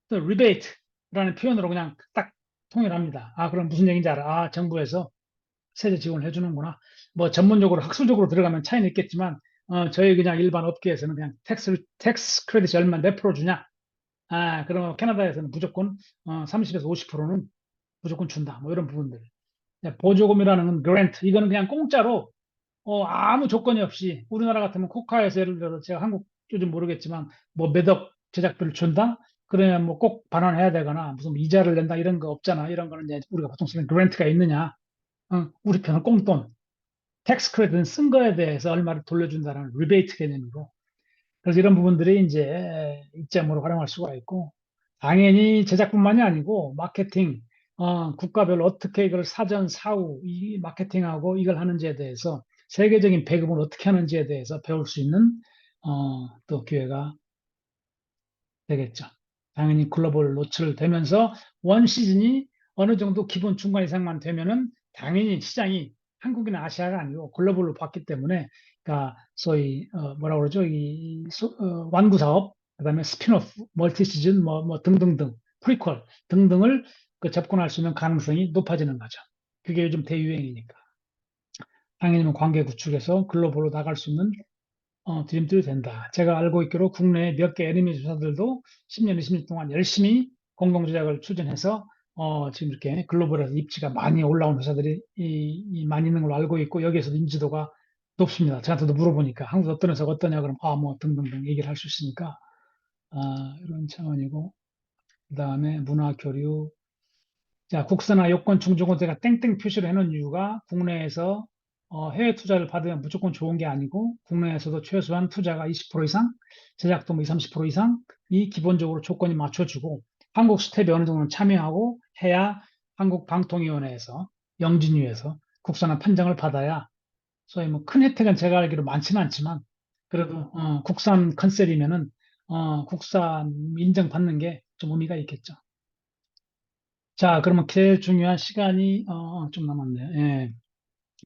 또 리베이트라는 표현으로 그냥 딱 통일합니다. 아, 그럼 무슨 얘기인지 알아? 아, 정부에서 세제 지원을 해주는구나. 뭐 전문적으로 학술적으로 들어가면 차이는 있겠지만 저희 그냥 일반 업계에서는 그냥 텍스 크레딧이 얼마 몇 프로 주냐? 아, 그러면 캐나다에서는 무조건 30에서 50%는 무조건 준다. 뭐 이런 부분들. 보조금이라는 건 그랜트. 이거는 그냥 공짜로 아무 조건이 없이 우리나라 같으면 코카에서 예를 들어 제가 한국 요즘 모르겠지만 뭐 몇억 제작비를 준다? 그러면 뭐 꼭 반환해야 되거나 무슨 뭐 이자를 낸다 이런 거 없잖아. 이런 거는 이제 우리가 보통 쓰는 그랜트가 있느냐? 우리 편은 꽁돈. 텍스 크레딧은 쓴 거에 대해서 얼마를 돌려준다는 리베이트 개념이고. 그래서 이런 부분들이 이제 이점으로 활용할 수가 있고, 당연히 제작뿐만이 아니고 마케팅, 국가별로 어떻게 이걸 사전, 사후, 이 마케팅하고 이걸 하는지에 대해서 세계적인 배급을 어떻게 하는지에 대해서 배울 수 있는 또 기회가 되겠죠. 당연히 글로벌 노출되면서 원 시즌이 어느 정도 기본 중간 이상만 되면은 당연히 시장이 한국이나 아시아가 아니고 글로벌로 봤기 때문에 그러니까 소위 뭐라 그러죠? 완구 사업, 그다음에 스핀오프, 멀티 시즌 뭐 등등등 프리퀄 등등을 접근할 수 있는 가능성이 높아지는 거죠. 그게 요즘 대유행이니까. 당연히 뭐 관계 구축해서 글로벌로 나갈 수 있는 디딤돌이 된다. 제가 알고 있기로 국내 몇 개 애니메이션 회사들도 10년, 20년 동안 열심히 공동 제작을 추진해서 지금 이렇게 글로벌에서 입지가 많이 올라온 회사들이 많이 있는 걸로 알고 있고 여기에서도 인지도가 높습니다. 저한테도 물어보니까 한국 어떤 회사가 어떠냐 그러면 뭐 등등등 얘기를 할 수 있으니까 이런 차원이고 그다음에 문화 교류 자, 국세나 여권 중조건 제가 땡땡 표시를 해놓은 이유가 국내에서 해외 투자를 받으면 무조건 좋은 게 아니고 국내에서도 최소한 투자가 20% 이상, 제작도 뭐 20, 30% 이상 이 기본적으로 조건이 맞춰주고 한국 스텝이 어느 정도는 참여하고 해야 한국 방통위원회에서 영진위에서 국산화 판정을 받아야 소위 뭐 큰 혜택은 제가 알기로 많지는 않지만 그래도 국산 컨셉이면은 국산 인정받는 게 좀 의미가 있겠죠. 자, 그러면 제일 중요한 시간이 좀 남았네요. 예.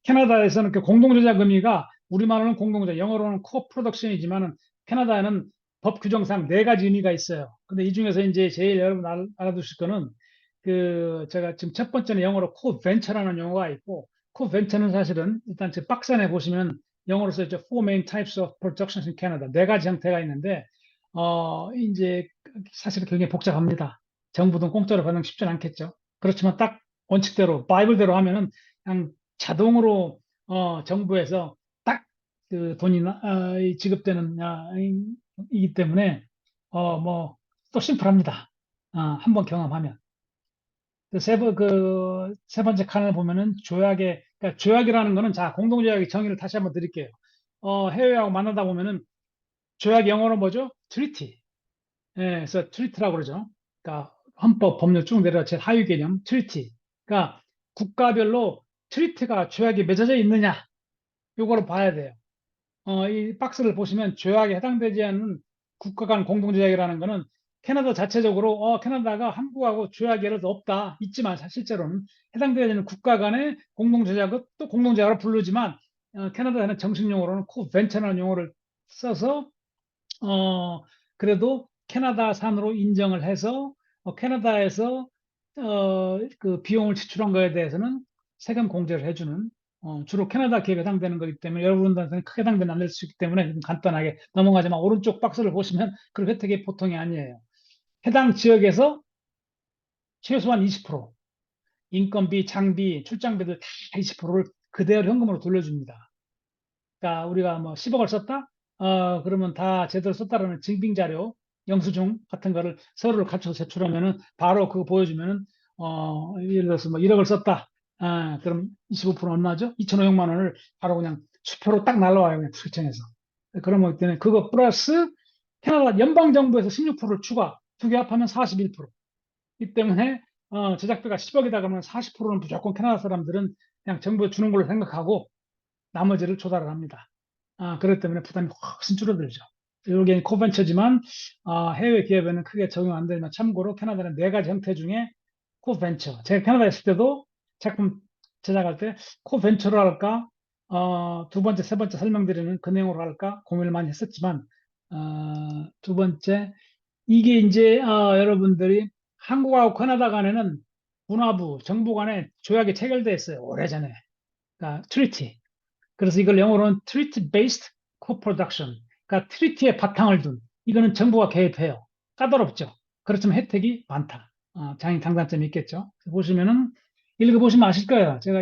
캐나다에서는 그 공동저작 의미가 우리말로는 공동저작, 영어로는 코프로덕션이지만은 캐나다에는 법 규정상 네 가지 의미가 있어요. 근데 이 중에서 이제 제일 여러분 알아두실 거는 제가 지금 첫 번째는 영어로 코벤처라는 용어가 있고 코벤처는 사실은 일단 제 박스 안에 보시면 영어로 써있죠. Four main types of productions in Canada. 네 가지 형태가 있는데 이제 사실은 굉장히 복잡합니다. 정부든 공짜로 받는 게 쉽진 않겠죠. 그렇지만 딱 원칙대로 바이블대로 하면은 그냥 자동으로 정부에서 딱 그 돈이 지급되는 이기 때문에 뭐 또 심플합니다. 한번 경험하면 세 번째 칸을 보면은 그러니까 조약이라는 거는 자 공동조약의 정의를 다시 한번 드릴게요. 해외하고 만나다 보면은 조약 영어로 뭐죠? 트리티. 예, 그래서 트리티라고 그러죠. 그러니까 헌법, 법률 쭉 내려와 제일 하위 개념 트리티. 그러니까 국가별로 트리티가 조약이 맺어져 있느냐, 요거를 봐야 돼요. 이 박스를 보시면 조약에 해당되지 않는 국가 간 공동조약이라는 거는 캐나다 자체적으로 캐나다가 한국하고 조약이 예를 들어 없다 있지만 실제로는 해당되지 않는 국가 간의 공동조약을 또 공동조약으로 부르지만 캐나다에는 정식 용어로는 코벤처라는 용어를 써서 그래도 캐나다산으로 인정을 해서 캐나다에서 그 비용을 지출한 거에 대해서는 세금 공제를 해주는 주로 캐나다 기업에 해당되는 거기 때문에 여러분들한테는 크게 해당되는 안될 수 있기 때문에 좀 간단하게 넘어가지만 오른쪽 박스를 보시면 그 혜택이 보통이 아니에요. 해당 지역에서 최소한 20% 인건비, 장비, 출장비들 다 20%를 그대로 현금으로 돌려줍니다. 그러니까 우리가 뭐 10억을 썼다? 그러면 다 제대로 썼다라는 증빙 자료, 영수증 같은 거를 서류를 갖춰서 제출하면은 바로 그거 보여주면은 예를 들어서 뭐 1억을 썼다. 그럼 25% 얼마죠? 2,500만 원을 바로 그냥 수표로 딱 날라와요. 그냥 수청에서. 그런 거기 때문에 그거 플러스 캐나다 연방정부에서 16%를 추가. 두 개 합하면 41%. 이 때문에 제작비가 10억이다 그러면 40%는 무조건 캐나다 사람들은 그냥 정부에 주는 걸로 생각하고 나머지를 조달을 합니다. 그렇기 때문에 부담이 훨씬 줄어들죠. 이게 코벤처지만 해외 기업에는 크게 적용 안 되지만 참고로 캐나다는 네 가지 형태 중에 코벤처. 제가 캐나다에 있을 때도 작품 제작할 때 코벤처로 할까, 두 번째, 세 번째 설명드리는 그 내용으로 할까 고민을 많이 했었지만, 두 번째, 이게 이제, 여러분들이 한국하고 캐나다 간에는 문화부, 정부 간에 조약이 체결돼 있어요. 오래전에. 그러니까 트리티. 그래서 이걸 영어로는 Treaty Based Co-Production. 그러니까 트리티에 바탕을 둔. 이거는 정부가 개입해요. 까다롭죠. 그렇지만 혜택이 많다. 장단점이 있겠죠. 보시면은 읽어보시면 아실 거예요. 제가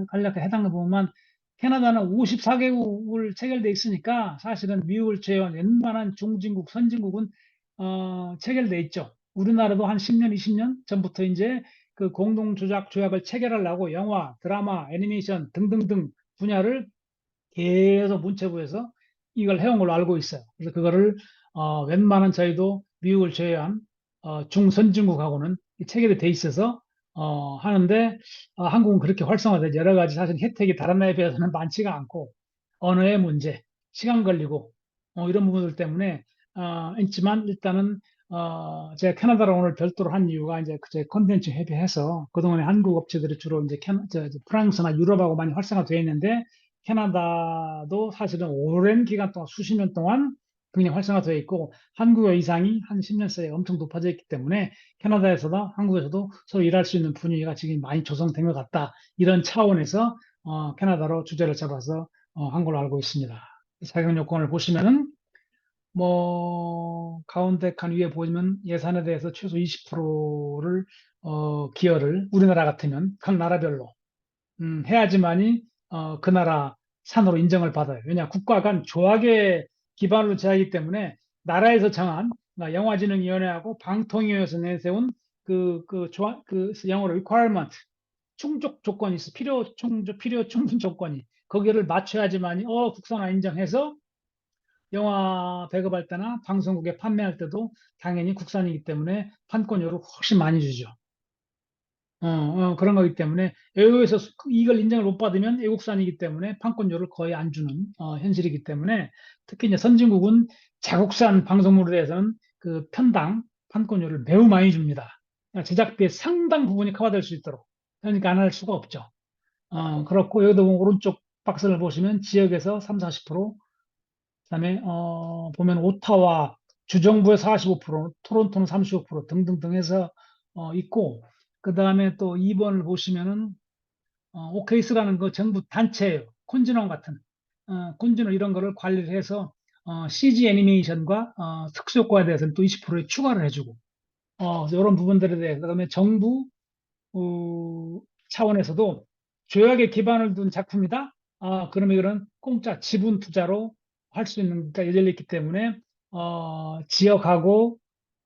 간략하게 해당을 보면 캐나다는 54개국을 체결돼 있으니까 사실은 미국을 제외한 웬만한 중진국, 선진국은 체결돼 있죠. 우리나라도 한 10년, 20년 전부터 이제 그 공동 조작 조약을 체결하려고 영화, 드라마, 애니메이션 등등등 분야를 계속 문체부에서 이걸 해온 걸로 알고 있어요. 그래서 그거를 웬만한 저희도 미국을 제외한 중선진국하고는 체결이 돼 있어서 하는데 한국은 그렇게 활성화되지 여러 가지 사실 혜택이 다른 나라에 비해서는 많지가 않고 언어의 문제, 시간 걸리고 이런 부분들 때문에 있지만 일단은 제가 캐나다로 오늘 별도로 한 이유가 이제 제 컨텐츠 협의해서 그동안에 한국 업체들이 주로 이제 프랑스나 유럽하고 많이 활성화되어 있는데 캐나다도 사실은 오랜 기간 동안 수십 년 동안 굉장히 활성화되어 있고 한국의 이상이 한 10년 사이에 엄청 높아져 있기 때문에 캐나다에서도 한국에서도 서로 일할 수 있는 분위기가 지금 많이 조성된 것 같다. 이런 차원에서 캐나다로 주제를 잡아서 한 걸로 알고 있습니다. 자격 요건을 보시면은 뭐 가운데 칸 위에 보시면 예산에 대해서 최소 20%를 기여를 우리나라 같으면 각 나라별로 해야지만이 그 나라 산으로 인정을 받아요. 왜냐 국가 간 조약에 기반으로 제하기 때문에 나라에서 정한 영화진흥위원회하고 방통위에서 내세운 그 영어로 requirement 충족 조건이 있어 필요 충분 조건이 거기를 맞춰야지만이 국산화 인정해서 영화 배급할 때나 방송국에 판매할 때도 당연히 국산이기 때문에 판권료를 훨씬 많이 주죠. 그런 거기 때문에 외국에서 이걸 인정을 못 받으면 외국산이기 때문에 판권료를 거의 안 주는 현실이기 때문에 특히 이제 선진국은 자국산 방송물에 대해서는 그 편당 판권료를 매우 많이 줍니다. 그러니까 제작비의 상당 부분이 커버될 수 있도록 그러니까 안 할 수가 없죠. 그렇고 여기도 보면 오른쪽 박스를 보시면 지역에서 3, 40%, 그다음에 보면 오타와 주정부의 45%, 토론토는 35% 등등등 해서 있고 그다음에 또 2번을 보시면은 오케이스라는 그 정부 단체예요. 콘진원 같은 콘진원 이런 거를 관리를 해서 CG 애니메이션과 특수 효과에 대해서는 또 20%에 추가를 해주고 이런 부분들에 대해서 그다음에 정부 차원에서도 조약에 기반을 둔 작품이다. 그러면 이런 공짜 지분 투자로 할 수 있는 가 열려 있기 때문에 지역하고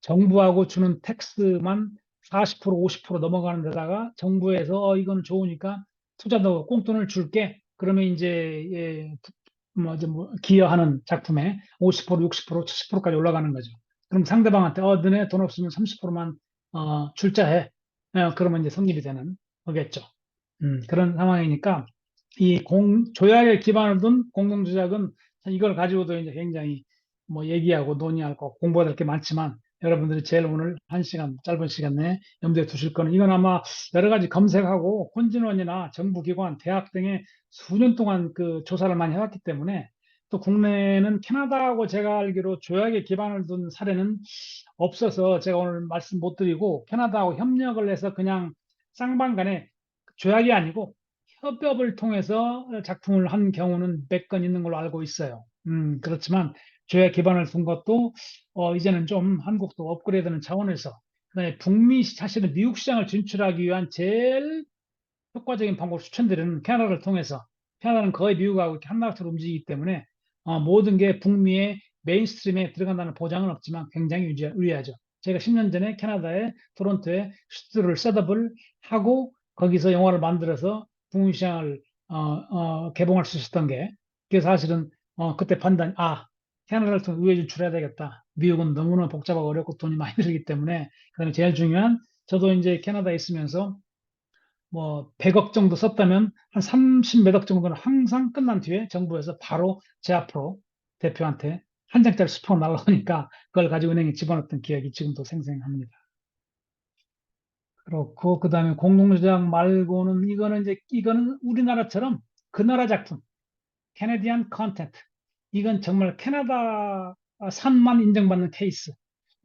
정부하고 주는 텍스만 40% 50% 넘어가는 데다가 정부에서 이거는 좋으니까 투자도 꽁돈을 줄게. 그러면 이제 기여하는 작품에 50% 60% 70%까지 올라가는 거죠. 그럼 상대방한테 너네 돈 없으면 30%만 출자해. 그러면 이제 성립이 되는 거겠죠. 그런 상황이니까 이 조약에 기반을 둔 공동조약은 이걸 가지고도 이제 굉장히 뭐 얘기하고 논의하고 공부해야 될 게 많지만 여러분들이 제일 오늘 한 시간, 짧은 시간 내에 염두에 두실 거는 이건 아마 여러 가지 검색하고 혼진원이나 정부기관, 대학 등에 수년 동안 그 조사를 많이 해왔기 때문에 또 국내는 캐나다하고 제가 알기로 조약에 기반을 둔 사례는 없어서 제가 오늘 말씀 못 드리고 캐나다하고 협력을 해서 그냥 쌍방간에 조약이 아니고 협업을 통해서 작품을 한 경우는 몇 건 있는 걸로 알고 있어요. 그렇지만 조약 기반을 둔 것도 이제는 좀 한국도 업그레이드하는 차원에서 그다음에 북미 사실은 미국 시장을 진출하기 위한 제일 효과적인 방법을 추천드리는 캐나다를 통해서 캐나다는 거의 미국하고 이렇게 한 나라처럼 움직이기 때문에 모든 게 북미의 메인스트림에 들어간다는 보장은 없지만 굉장히 유리하죠. 제가 10년 전에 캐나다의 토론토에 스튜디오를 셋업을 하고 거기서 영화를 만들어서 북미 시장을 개봉할 수 있었던 게 그래서 사실은 그때 판단 캐나다를 통해 의회 진출해야 되겠다. 미국은 너무나 복잡하고 어렵고 돈이 많이 들기 때문에 그다음에 제일 중요한 저도 이제 캐나다에 있으면서 뭐 100억 정도 썼다면 한 30 몇 억 정도는 항상 끝난 뒤에 정부에서 바로 제 앞으로 대표한테 한 장짜리 수표가 날라오니까 그걸 가지고 은행에 집어넣었던 기억이 지금도 생생합니다. 그렇고, 그 다음에 공동조작 말고는, 이거는 우리나라처럼 그 나라 작품, 캐네디안 컨텐트. 이건 정말 캐나다 산만 인정받는 케이스.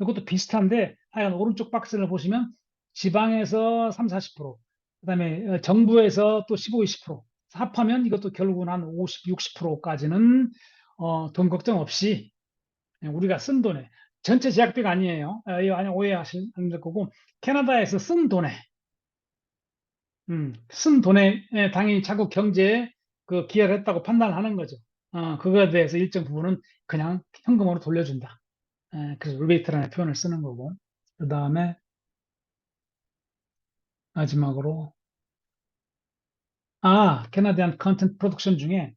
이것도 비슷한데, 하여간 오른쪽 박스를 보시면 지방에서 3, 40%, 그다음에 정부에서 또 15, 20%, 합하면 이것도 결국은 한 50, 60%까지는 돈 걱정 없이 그냥 우리가 쓴 돈에, 전체 제약비가 아니에요. 이거 아니 오해하실 안 될 거고, 캐나다에서 쓴 돈에 당연히 자국 경제에 그 기여를 했다고 판단하는 거죠. 그거에 대해서 일정 부분은 그냥 현금으로 돌려준다. 그래서 리베이트라는 표현을 쓰는 거고. 그 다음에 마지막으로, 캐나디안 컨텐트 프로덕션 중에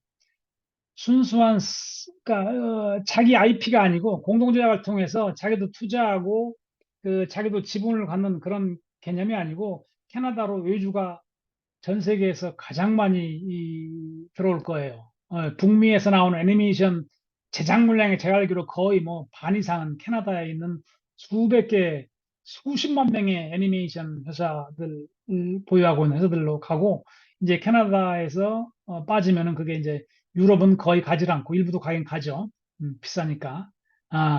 순수한, 그러니까, 자기 IP가 아니고 공동제약을 통해서 자기도 투자하고, 자기도 지분을 갖는 그런 개념이 아니고, 캐나다로 외주가 전 세계에서 가장 많이 들어올 거예요. 북미에서 나오는 애니메이션 제작 물량이 제가 알기로 거의 뭐 반 이상은 캐나다에 있는 수백 개, 수십만 명의 애니메이션 회사들, 보유하고 있는 회사들로 가고, 이제 캐나다에서 빠지면은 그게 이제 유럽은 거의 가지 않고, 일부도 가긴 가죠. 비싸니까.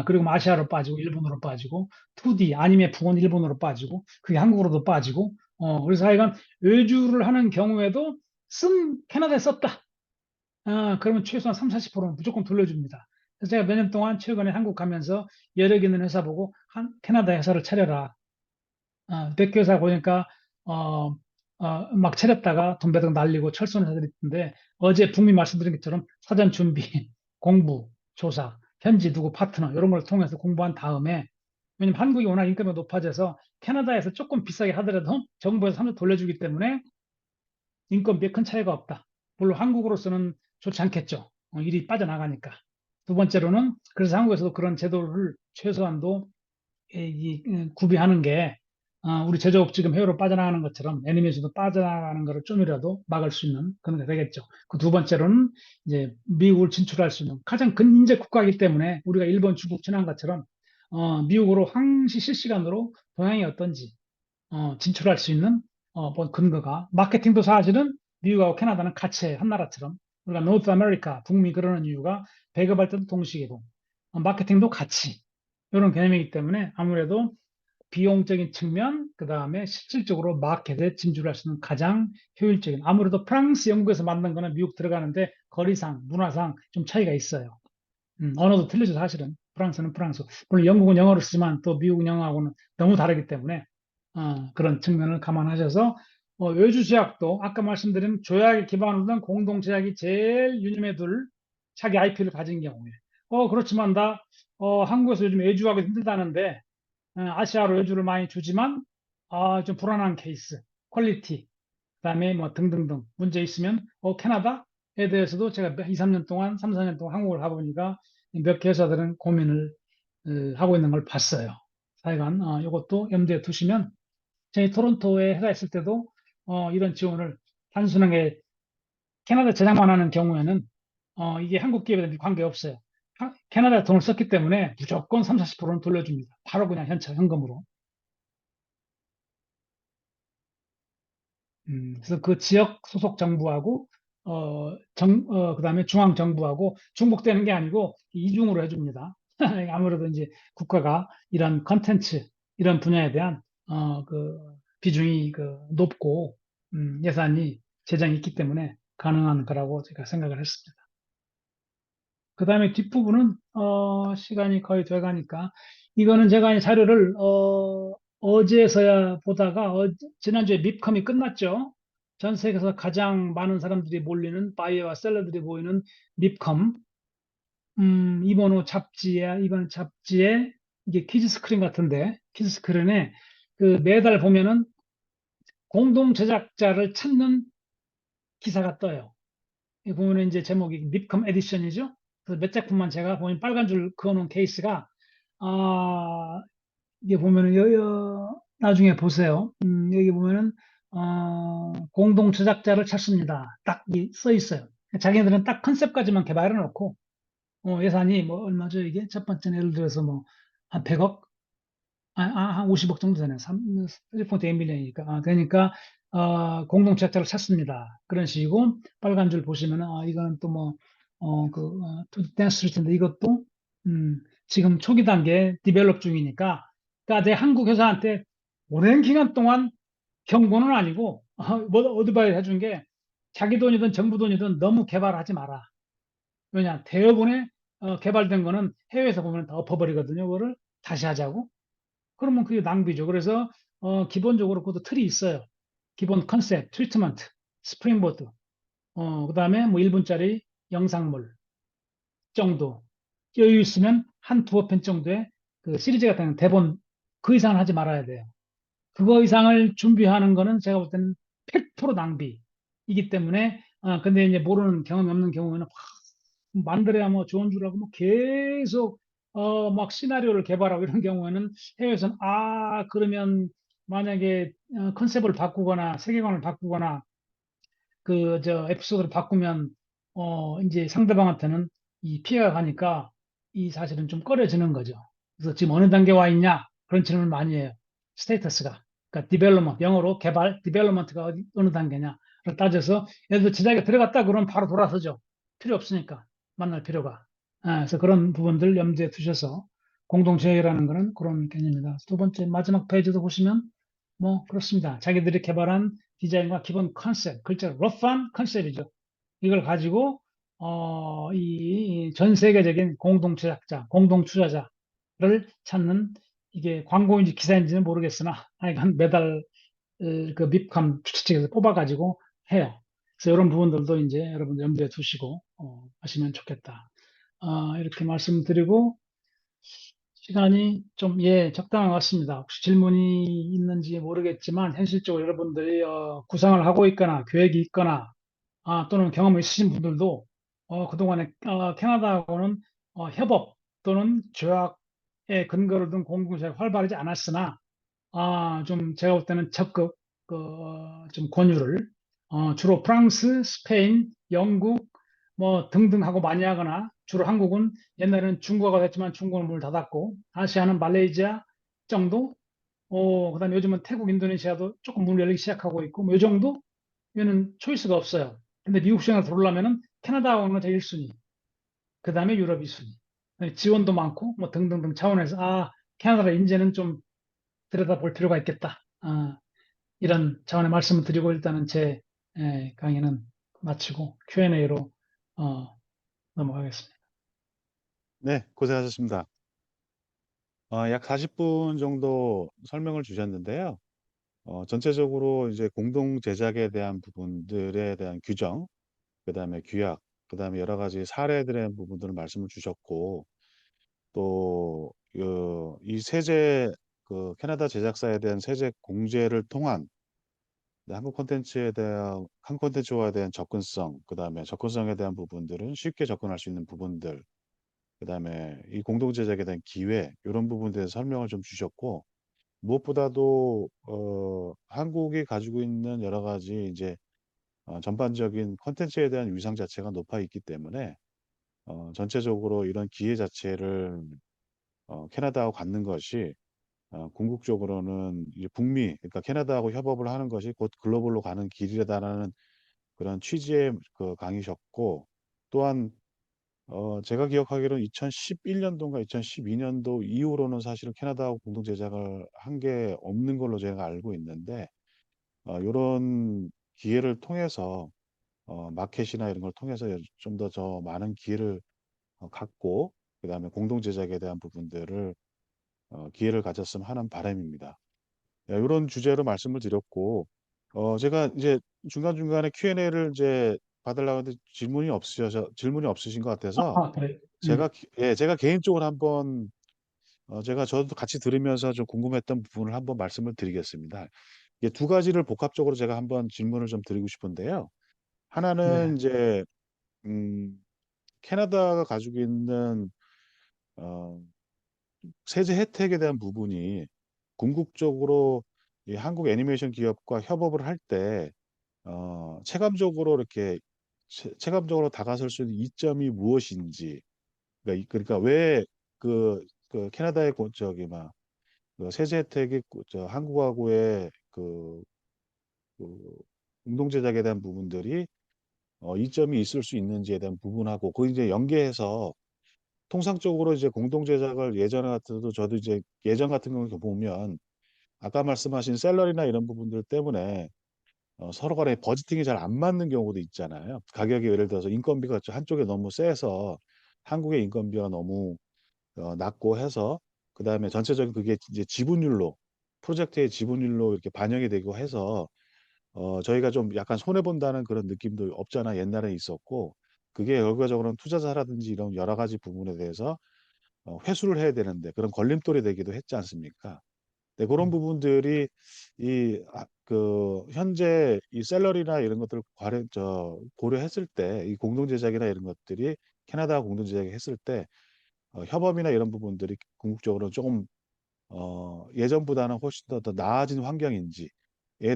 그리고 뭐 아시아로 빠지고, 일본으로 빠지고, 2D, 아니메 북은 일본으로 빠지고, 그게 한국으로도 빠지고, 그래서 하여간 외주를 하는 경우에도 캐나다에 썼다. 그러면 최소한 3, 40%는 무조건 돌려줍니다. 그래서 제가 몇 년 동안 최근에 한국 가면서 여력 있는 회사 보고 캐나다 회사를 차려라. 백교 회사 보니까 어, 막 차렸다가 돈 배당 날리고 철수하는 회사들이 있던데, 어제 북미 말씀드린 것처럼 사전 준비, 공부, 조사, 현지 누구 파트너 이런 걸 통해서 공부한 다음에, 왜냐면 한국이 워낙 인건비가 높아져서 캐나다에서 조금 비싸게 하더라도 정부에서 산업 돌려주기 때문에 인건비에 큰 차이가 없다. 물론 한국으로서는 좋지 않겠죠. 일이 빠져나가니까. 두 번째로는 그래서 한국에서도 그런 제도를 최소한도 구비하는 게, 우리 제조업 지금 해외로 빠져나가는 것처럼 애니메이션도 빠져나가는 것을 좀이라도 막을 수 있는 그런 게 되겠죠. 그 두 번째로는 이제 미국을 진출할 수 있는 가장 근인재 국가이기 때문에, 우리가 일본, 중국 지난 것처럼 미국으로 항시 실시간으로 동향이 어떤지 진출할 수 있는 뭐 근거가, 마케팅도 사실은 미국하고 캐나다는 같이 해, 한 나라처럼. 우리가 노스 아메리카, 북미 그러는 이유가 배급할 때도 동시개동, 마케팅도 같이, 이런 개념이기 때문에 아무래도 비용적인 측면, 그 다음에 실질적으로 마켓에 진출할 수 있는 가장 효율적인, 아무래도 프랑스, 영국에서 만든 거는 미국 들어가는데 거리상, 문화상 좀 차이가 있어요. 언어도 틀리죠, 사실은. 프랑스는 프랑스. 물론 영국은 영어를 쓰지만 또 미국 영어하고는 너무 다르기 때문에, 그런 측면을 감안하셔서, 외주 제약도 아까 말씀드린 조약에 기반으로 된 공동 제약이 제일 유념해 둘 자기 IP를 가진 경우에. 그렇지만 한국에서 요즘 외주하기 힘들다는데, 아시아로 외주를 많이 주지만, 좀 불안한 케이스, 퀄리티, 그다음에 뭐 등등등 문제 있으면, 캐나다에 대해서도 제가 2, 3년 동안, 3, 4년 동안 한국을 가보니까 몇 개 회사들은 고민을 하고 있는 걸 봤어요. 하여간 이것도 염두에 두시면, 저희 토론토에 회사 있을 때도 이런 지원을 단순하게 캐나다 제작만 하는 경우에는 이게 한국 기업에 관계없어요. 캐나다에 돈을 썼기 때문에 무조건 3, 40%는 돌려줍니다. 바로 그냥 현금으로. 그래서 그 지역 소속 정부하고, 그다음에 중앙 정부하고 중복되는 게 아니고 이중으로 해줍니다. 아무래도 이제 국가가 이런 컨텐츠, 이런 분야에 대한 그 비중이 높고, 예산이 재정이 있기 때문에 가능한 거라고 제가 생각을 했습니다. 그다음에 뒷부분은 시간이 거의 돼가니까, 이거는 제가 이 자료를 어제서야 보다가, 지난주에 밉컴이 끝났죠. 전 세계에서 가장 많은 사람들이 몰리는, 바이어와 셀러들이 모이는 밉컴. 이번 잡지에 이게 키즈 스크린 같은데, 키즈 스크린에 매달 보면은 공동 제작자를 찾는 기사가 떠요. 이 보면은 이제 제목이 밉컴 에디션이죠. 그래서 몇 작품만 제가 보면 빨간 줄 그어놓은 케이스가, 아, 이게 보면은 나중에 보세요. 여기 보면은 공동 제작자를 찾습니다. 딱 써 있어요. 자기네들은 딱 컨셉까지만 개발해 놓고, 예산이 뭐 얼마죠 이게? 첫 번째는 예를 들어서 뭐 한 100억, 한 50억 정도 되네. 3.8밀리언이니까. 그러니까, 공동 제작자를 찾습니다. 그런 식이고, 빨간 줄 보시면은, 이거는 또 뭐, 댄스 스트리트인데 이것도, 지금 초기 단계 디벨롭 중이니까, 그러니까 내 한국 회사한테 오랜 기간 동안 경고는 아니고, 뭐, 어드바이스 해준 게, 자기 돈이든 정부 돈이든 너무 개발하지 마라. 왜냐, 대부분의 개발된 거는 해외에서 보면 다 엎어버리거든요. 그거를 다시 하자고. 그러면 그게 낭비죠. 그래서 기본적으로 그것도 틀이 있어요. 기본 컨셉, 트리트먼트, 스프링보드, 그다음에 뭐 1분짜리 영상물 정도. 여유 있으면 한 두어 편 정도의 그 시리즈 같은 대본 그 이상은 하지 말아야 돼요. 그거 이상을 준비하는 거는 제가 볼 때는 100% 낭비이기 때문에 근데 이제 모르는 경험이 없는 경우에는 만들어야 뭐 좋은 줄 알고 뭐 계속 막 시나리오를 개발하고 이런 경우에는 해외에서는 그러면 만약에 컨셉을 바꾸거나 세계관을 바꾸거나 그 저 에피소드를 바꾸면 이제 상대방한테는 이 피해가 가니까 이 사실은 좀 꺼려지는 거죠. 그래서 지금 어느 단계 와 있냐 그런 질문을 많이 해요. 스테이터스가 그러니까 디벨롭먼트 영어로 개발 디벨롭먼트가 어느 단계냐를 따져서 예를 들어 제작에 들어갔다 그러면 바로 돌아서죠. 필요 없으니까 만날 필요가. 그래서 그런 부분들 염두에 두셔서 공동체계라는 거는 그런 개념이다. 두 번째 마지막 페이지도 보시면 뭐 그렇습니다. 자기들이 개발한 디자인과 기본 컨셉, 글자로 러프한 컨셉이죠. 이걸 가지고 이 전 세계적인 공동 제작자, 공동 투자자를 찾는 이게 광고인지 기사인지는 모르겠으나 하여간 매달 그 밉감 추측에서 뽑아가지고 해요. 그래서 이런 부분들도 이제 여러분 염두에 두시고 하시면 좋겠다. 이렇게 말씀드리고 시간이 좀, 예, 적당한 것 같습니다. 혹시 질문이 있는지 모르겠지만, 현실적으로 여러분들이, 구상을 하고 있거나, 계획이 있거나, 또는 경험이 있으신 분들도, 그동안에, 캐나다하고는, 협업 또는 조약에 근거를 둔 공동체가 활발하지 않았으나, 좀 제가 볼 때는 적극 좀 권유를 주로 프랑스, 스페인, 영국 뭐 등등하고 많이 하거나 주로 한국은 옛날에는 중국어가 됐지만 중국은 문을 닫았고 아시아는 말레이시아 정도 그다음에 요즘은 태국, 인도네시아도 조금 문을 열리기 시작하고 있고 뭐이 정도 이거는 초이스가 없어요. 근데 미국 시장을 들어오려면은 캐나다하고는 제 1순위 그다음에 유럽 2순위 지원도 많고 뭐 등등등 차원에서 캐나다의 인재는 좀 들여다볼 필요가 있겠다. 이런 차원의 말씀을 드리고 일단은 제 강의는 마치고 Q&A로 넘어가겠습니다. 네, 고생하셨습니다. 약 40분 정도 설명을 주셨는데요. 전체적으로 이제 공동 제작에 대한 부분들에 대한 규정, 그다음에 규약, 그다음에 여러 가지 사례들의 부분들을 말씀을 주셨고, 또, 이 세제, 캐나다 제작사에 대한 세제 공제를 통한 한국 콘텐츠화에 대한 접근성, 그다음에 접근성에 대한 부분들은 쉽게 접근할 수 있는 부분들, 그다음에 이 공동 제작에 대한 기회, 이런 부분에 대해서 설명을 좀 주셨고, 무엇보다도 한국이 가지고 있는 여러 가지 이제 전반적인 콘텐츠에 대한 위상 자체가 높아 있기 때문에 전체적으로 이런 기회 자체를 캐나다하고 갖는 것이 궁극적으로는 이제 북미, 그러니까 캐나다하고 협업을 하는 것이 곧 글로벌로 가는 길이다라는 그런 취지의 그 강의셨고, 또한 제가 기억하기로는 2011년도인가 2012년도 이후로는 사실은 캐나다하고 공동 제작을 한 게 없는 걸로 제가 알고 있는데, 요런 기회를 통해서 마켓이나 이런 걸 통해서 좀 더 많은 기회를 갖고, 그다음에 공동 제작에 대한 부분들을 기회를 가졌으면 하는 바람입니다. 이런 주제로 말씀을 드렸고, 제가 이제 중간중간에 Q&A를 이제 받으려고 하는데 질문이 없으신 것 같아서 그래. 제가 개인적으로 한번 저도 같이 들으면서 좀 궁금했던 부분을 한번 말씀을 드리겠습니다. 이게 두 가지를 복합적으로 제가 한번 질문을 좀 드리고 싶은데요. 네. 하나는 이제 음, 캐나다가 가지고 있는 어, 세제 혜택에 대한 부분이 궁극적으로 이 한국 애니메이션 기업과 협업을 할 때 체감적으로 이렇게 체감적으로 다가설 수 있는 이점이 무엇인지, 그러니까 왜 그 캐나다의 저기 막 그 세제 혜택이 한국하고의 그 공동 제작에 대한 부분들이 이점이 있을 수 있는지에 대한 부분하고 그 이제 연계해서 통상적으로 이제 공동 제작을 예전 같아도 저도 이제 예전 같은 경우 보면 아까 말씀하신 샐러리나 이런 부분들 때문에 서로 간에 버지팅이 잘 안 맞는 경우도 있잖아요. 가격이 예를 들어서 인건비가 한쪽에 너무 세서 한국의 인건비가 너무 낮고 해서 그다음에 전체적인 그게 이제 지분율로 프로젝트의 지분율로 이렇게 반영이 되고 해서 저희가 좀 약간 손해 본다는 그런 느낌도 없잖아 옛날에 있었고 그게 결과적으로는 투자자라든지 이런 여러 가지 부분에 대해서 회수를 해야 되는데 그런 걸림돌이 되기도 했지 않습니까? 네, 그런 부분들이 현재 이 샐러리나 이런 것들을 고려했을 때 이 공동 제작이나 이런 것들이 캐나다와 공동 제작을 했을 때 협업이나 이런 부분들이 궁극적으로 조금 예전보다는 훨씬 더 나아진 환경인지에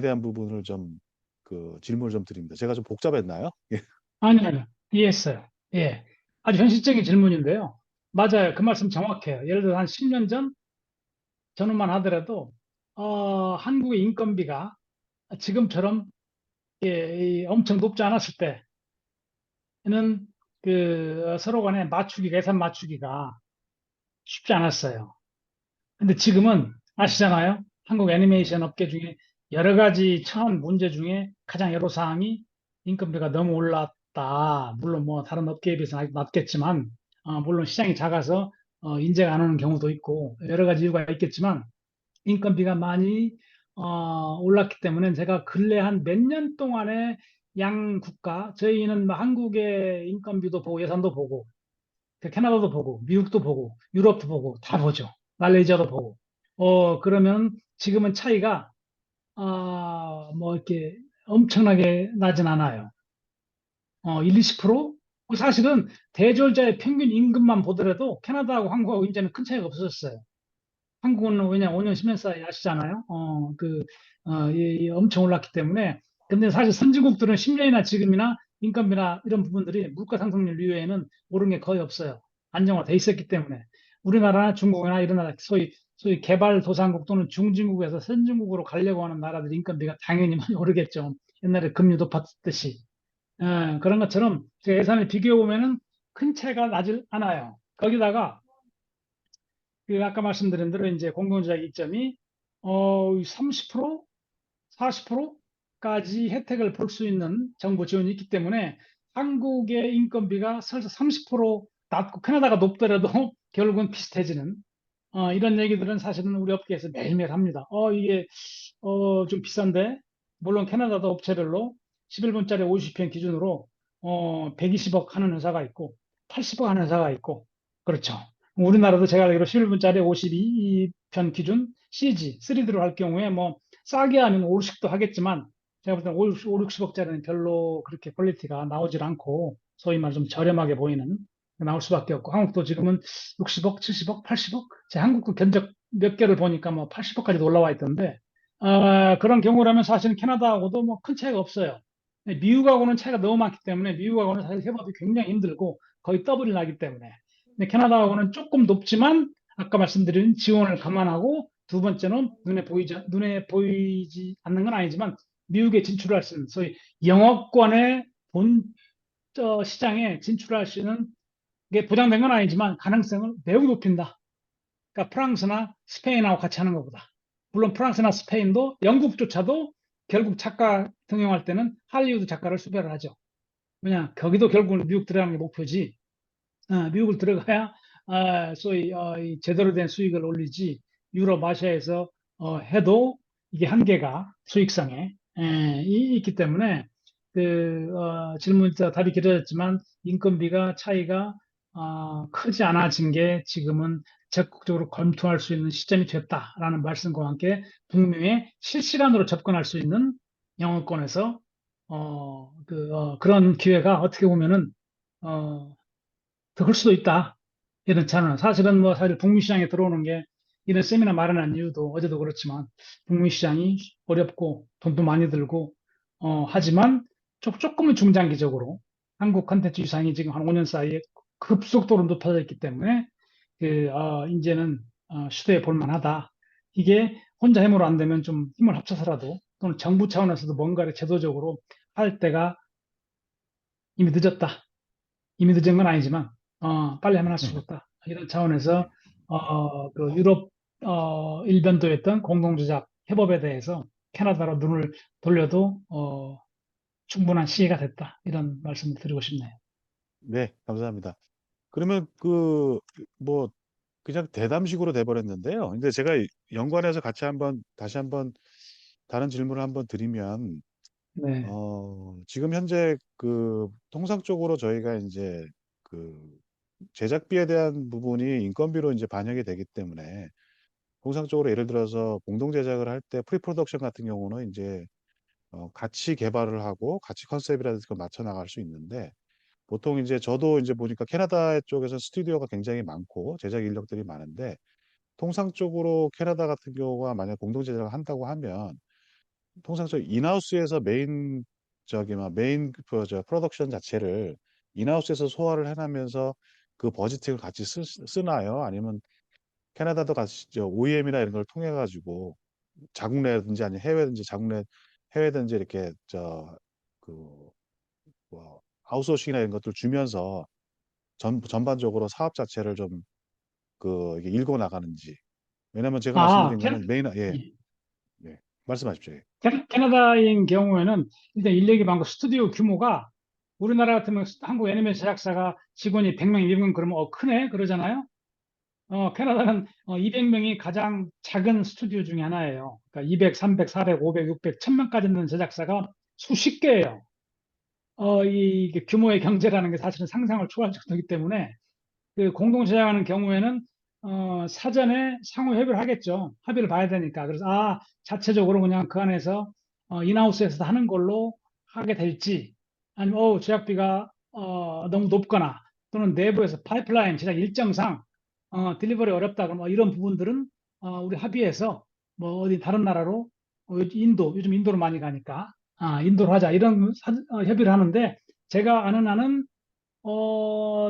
대한 부분을 좀 질문을 좀 드립니다. 제가 좀 복잡했나요? 아니요, 이해했어요. 예. 아주 현실적인 질문인데요. 맞아요. 그 말씀 정확해요. 예를 들어 한 10년 전 전후만 하더라도, 한국의 인건비가 지금처럼 엄청 높지 않았을 때는 서로 간에 예산 맞추기가 쉽지 않았어요. 근데 지금은 아시잖아요. 한국 네. 애니메이션 업계 중에 여러 가지 처한 문제 중에 가장 애로사항이 인건비가 너무 올랐다. 물론 뭐 다른 업계에 비해서 아직 낮겠지만, 물론 시장이 작아서 인재가 안 오는 경우도 있고 여러 가지 이유가 있겠지만 인건비가 많이 올랐기 때문에 제가 근래 한 몇 년 동안에 양 국가, 저희는 뭐 한국의 인건비도 보고 예산도 보고 그 캐나다도 보고, 미국도 보고, 유럽도 보고, 다 보죠. 말레이시아도 보고. 그러면 지금은 차이가, 뭐, 이렇게 엄청나게 나진 않아요. 1, 20%? 사실은 대졸자의 평균 임금만 보더라도 캐나다하고 한국하고 이제는 큰 차이가 없어졌어요. 한국은 왜냐 5년, 10년 사이 아시잖아요. 이 엄청 올랐기 때문에. 근데 사실 선진국들은 10년이나 지금이나 인건비나 이런 부분들이 물가 상승률 이외에는 오른 게 거의 없어요. 안정화돼 있었기 때문에. 우리나라나 중국이나 이런 나라, 소위 개발도상국 또는 중진국에서 선진국으로 가려고 하는 나라들 인건비가 당연히 많이 오르겠죠. 옛날에 금리 높았듯이. 그런 것처럼 제 예산을 비교해 보면은 큰 차이가 나질 않아요. 거기다가 아까 말씀드린 대로 이제 공동조작 이점이 30%, 40%까지 혜택을 볼 수 있는 정부 지원이 있기 때문에 한국의 인건비가 설사 30% 낮고 캐나다가 높더라도 결국은 비슷해지는 이런 얘기들은 사실은 우리 업계에서 매일매일 합니다. 이게 좀 비싼데 물론 캐나다도 업체별로 11분짜리 50편 기준으로 120억 하는 회사가 있고 80억 하는 회사가 있고 그렇죠. 우리나라도 제가 알기로 11분짜리 52편 기준 CG 3D로 할 경우에 뭐 싸게 하면 5, 60도 하겠지만 제가 볼 때는 5, 60억짜리는 별로 그렇게 퀄리티가 나오질 않고 소위 말해 좀 저렴하게 보이는 나올 수밖에 없고 한국도 지금은 60억, 70억, 80억 제 한국도 견적 몇 개를 보니까 뭐 80억까지도 올라와 있던데 그런 경우라면 사실은 캐나다하고도 뭐 큰 차이가 없어요. 미국하고는 차이가 너무 많기 때문에 미국하고는 사실 협업이 굉장히 힘들고 거의 더블이 나기 때문에 근데 캐나다하고는 조금 높지만 아까 말씀드린 지원을 감안하고 두 번째는 눈에 보이지 않는 건 아니지만 미국에 진출할 수 있는 소위 영어권의 본 시장에 진출할 수 있는 게 보장된 건 아니지만 가능성을 매우 높인다. 그러니까 프랑스나 스페인하고 같이 하는 것보다. 물론 프랑스나 스페인도 영국조차도 결국 작가 등용할 때는 할리우드 작가를 수배를 하죠. 왜냐, 거기도 결국은 미국 들어가는 게 목표지. 미국을 들어가야 소위 이 제대로 된 수익을 올리지 유럽, 아시아에서 해도 이게 한계가 수익성에 있기 때문에 질문 답이 길어졌지만 인건비가 차이가 크지 않아진 게 지금은 적극적으로 검토할 수 있는 시점이 됐다라는 말씀과 함께 북미에 실시간으로 접근할 수 있는 영어권에서 그런 기회가 어떻게 보면은 어, 더 클 수도 있다. 이런 차는 사실은 뭐 사실 북미 시장에 들어오는 게 이런 세미나 마련한 이유도 어제도 그렇지만 북미 시장이 어렵고 돈도 많이 들고 하지만 조금은 중장기적으로 한국 컨텐츠 시장이 지금 한 5년 사이에 급속도로 높아져 있기 때문에 이제는 시도해 볼 만하다. 이게 혼자 힘으로 안 되면 좀 힘을 합쳐서라도 또는 정부 차원에서도 뭔가를 제도적으로 할 때가 이미 늦었다. 이미 늦은 건 아니지만 빨리 하면 할 수가 없다. 이런 차원에서 그 유럽 일변도였던 공동조작 해법에 대해서 캐나다로 눈을 돌려도 충분한 시기가 됐다. 이런 말씀을 드리고 싶네요. 네, 감사합니다. 그러면 뭐 그냥 대담식으로 돼버렸는데요. 근데 제가 연관해서 같이 다시 한번 다른 질문을 한번 드리면, 네, 지금 현재 통상적으로 저희가 이제 그 제작비에 대한 부분이 인건비로 이제 반영이 되기 때문에, 통상적으로 예를 들어서 공동 제작을 할 때 프리프로덕션 같은 경우는 이제 같이 개발을 하고 같이 컨셉이라든지 그걸 맞춰 나갈 수 있는데, 보통 이제 저도 이제 보니까 캐나다 쪽에서 스튜디오가 굉장히 많고 제작 인력들이 많은데, 통상적으로 캐나다 같은 경우가 만약 공동 제작을 한다고 하면 통상적으로 인하우스에서 메인 저 프로덕션 자체를 인하우스에서 소화를 해나면서 그 버지팅을 같이 쓰나요? 아니면 캐나다도 같이 저 OEM이나 이런 걸 통해 가지고 자국내든지 아니면 해외든지 해외든지 이렇게 뭐 아웃소싱이나 이런 것들 주면서 전반적으로 사업 자체를 좀 이게 일궈 나가는지. 왜냐면 제가 아, 말씀드린 거는 예, 예. 예. 말씀하십시오. 예. 캐나다인 경우에는 일단 인력이 많고 스튜디오 규모가 우리나라 같으면 한국 애니메이션 제작사가 직원이 100명, 200명 그러면 크네 그러잖아요. 캐나다는 200명이 가장 작은 스튜디오 중에 하나예요. 그러니까 200, 300, 400, 500, 600, 1000명까지 있는 제작사가 수십 개예요. 이 규모의 경제라는 게 사실은 상상을 초월할 정도이기 때문에 그 공동 제작하는 경우에는 사전에 상호 협의를 하겠죠. 합의를 봐야 되니까. 그래서 자체적으로 그냥 그 안에서 인하우스에서 하는 걸로 하게 될지 아니면 제작비가 너무 높거나 또는 내부에서 파이프라인 제작 일정상 딜리버리 어렵다 그러면 이런 부분들은 우리 합의해서 뭐 어디 다른 나라로 요즘 인도로 많이 가니까 인도로 하자 이런 협의를 하는데 제가 아는 한은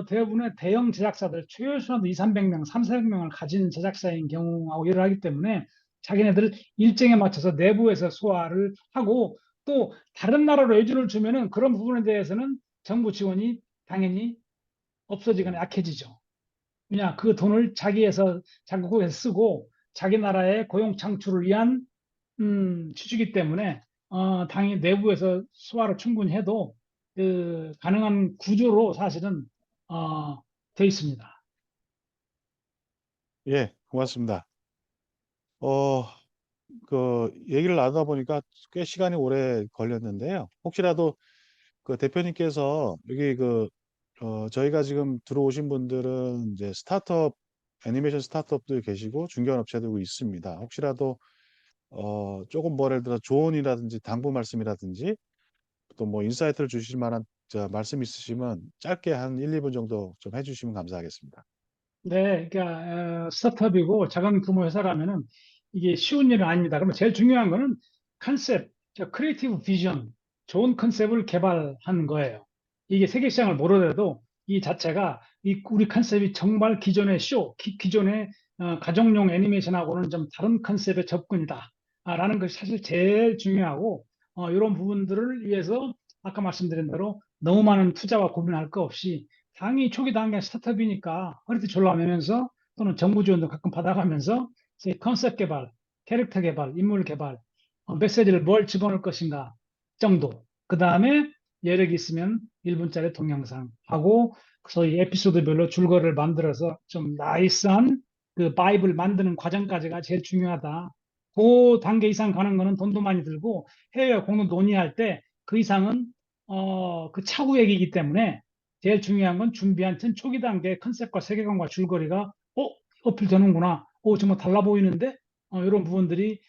대부분의 대형 제작사들, 최소한 2, 300명, 3, 400명을 가진 제작사인 경우하고 일을 하기 때문에 자기네들 일정에 맞춰서 내부에서 소화를 하고 또 다른 나라로 외주를 주면은 그런 부분에 대해서는 정부 지원이 당연히 없어지거나 음, 약해지죠. 그냥 그 돈을 자국에서 쓰고 자기 나라의 고용 창출을 위한 취지이기 때문에 당연히 내부에서 소화를 충분히 해도 가능한 구조로 사실은 어, 돼 있습니다. 예, 고맙습니다. 어, 얘기를 나누다 보니까 꽤 시간이 오래 걸렸는데요. 혹시라도 대표님께서 여기 저희가 지금 들어오신 분들은 이제 애니메이션 스타트업도 계시고 중견 업체도 있습니다. 혹시라도 조금 뭐 예를 들어 조언이라든지 당부 말씀이라든지 또 뭐 인사이트를 주실 만한 말씀 있으시면 짧게 한 1, 2분 정도 좀 해주시면 감사하겠습니다. 네, 그러니까 스타트업이고 작은 규모 회사라면은 이게 쉬운 일은 아닙니다. 그러면 제일 중요한 거는 컨셉, 크리에이티브 비전, 좋은 컨셉을 개발하는 거예요. 이게 세계 시장을 모르더라도 이 자체가 우리 컨셉이 정말 기존의 기존의 가정용 애니메이션하고는 좀 다른 컨셉의 접근이다. 라는 것이 사실 제일 중요하고 이런 부분들을 위해서 아까 말씀드린 대로 너무 많은 투자와 고민할 거 없이 당연히 초기 단계 스타트업이니까 허리띠 졸라매면서 또는 정부 지원도 가끔 받아가면서 컨셉 개발, 캐릭터 개발, 인물 개발, 메시지를 뭘 집어넣을 것인가 정도. 그 다음에 여력이 있으면 1분짜리 동영상 하고 소위 에피소드별로 줄거리를 만들어서 좀 나이스한 그 바이블 만드는 과정까지가 제일 중요하다. 그 단계 이상 가는 거는 돈도 많이 들고 해외와 공동 논의할 때 그 이상은 그 차후 얘기이기 때문에 제일 중요한 건 준비한 전 초기 단계 컨셉과 세계관과 줄거리가 어필되는구나. 정말 달라 보이는데 이런 부분들이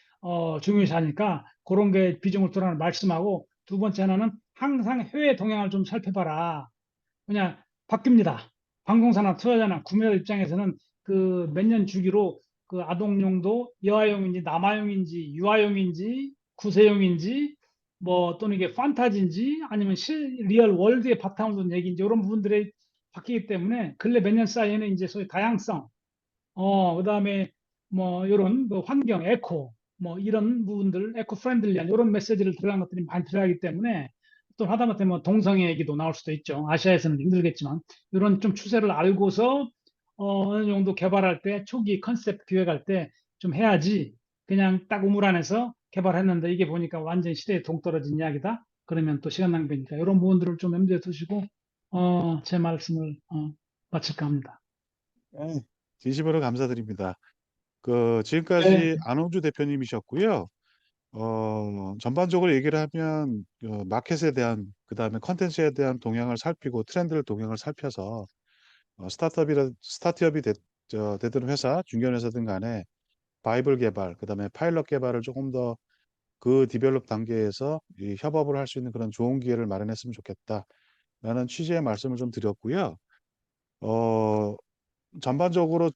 중요시하니까 그런 게 비중을 두라는 말씀하고 두 번째 하나는 항상 해외 동향을 좀 살펴봐라. 그냥 바뀝니다. 항공사나 투자자나 구매자 입장에서는 그 몇 년 주기로 그 아동용도 여아용인지 남아용인지 유아용인지 구세용인지 뭐 또는 이게 판타지인지 아니면 리얼 월드에 바탕을 둔 얘기인지 이런 부분들이 바뀌기 때문에 근래 몇 년 사이에는 이제 소위 다양성 그다음에 뭐 이런 그 환경 에코 뭐 이런 부분들 에코 프렌들리한 이런 메시지를 들어간 것들이 많이 들어가기 때문에 또 하다못해 뭐 동성애 얘기도 나올 수도 있죠. 아시아에서는 힘들겠지만 이런 좀 추세를 알고서 어느 정도 개발할 때 초기 컨셉 기획할 때 좀 해야지 그냥 딱 우물 안에서 개발했는데 이게 보니까 완전히 시대에 동떨어진 이야기다. 그러면 또 시간 낭비니까 이런 부분들을 좀 염두에 두시고 제 말씀을 마칠까 합니다. 네, 진심으로 감사드립니다. 네, 지금까지 안홍주 대표님이셨고요. 전반적으로 얘기를 하면 마켓에 대한 그다음에 컨텐츠에 대한 동향을 살피고 트렌드를 동향을 살펴서 스타트업이 되든 회사, 중견 회사든 간에 바이블 개발, 그다음에 파일럿 개발을 조금 더 그 디벨롭 단계에서 이 협업을 할 수 있는 그런 좋은 기회를 마련했으면 좋겠다라는 취지의 말씀을 좀 드렸고요. 어, 전반적으로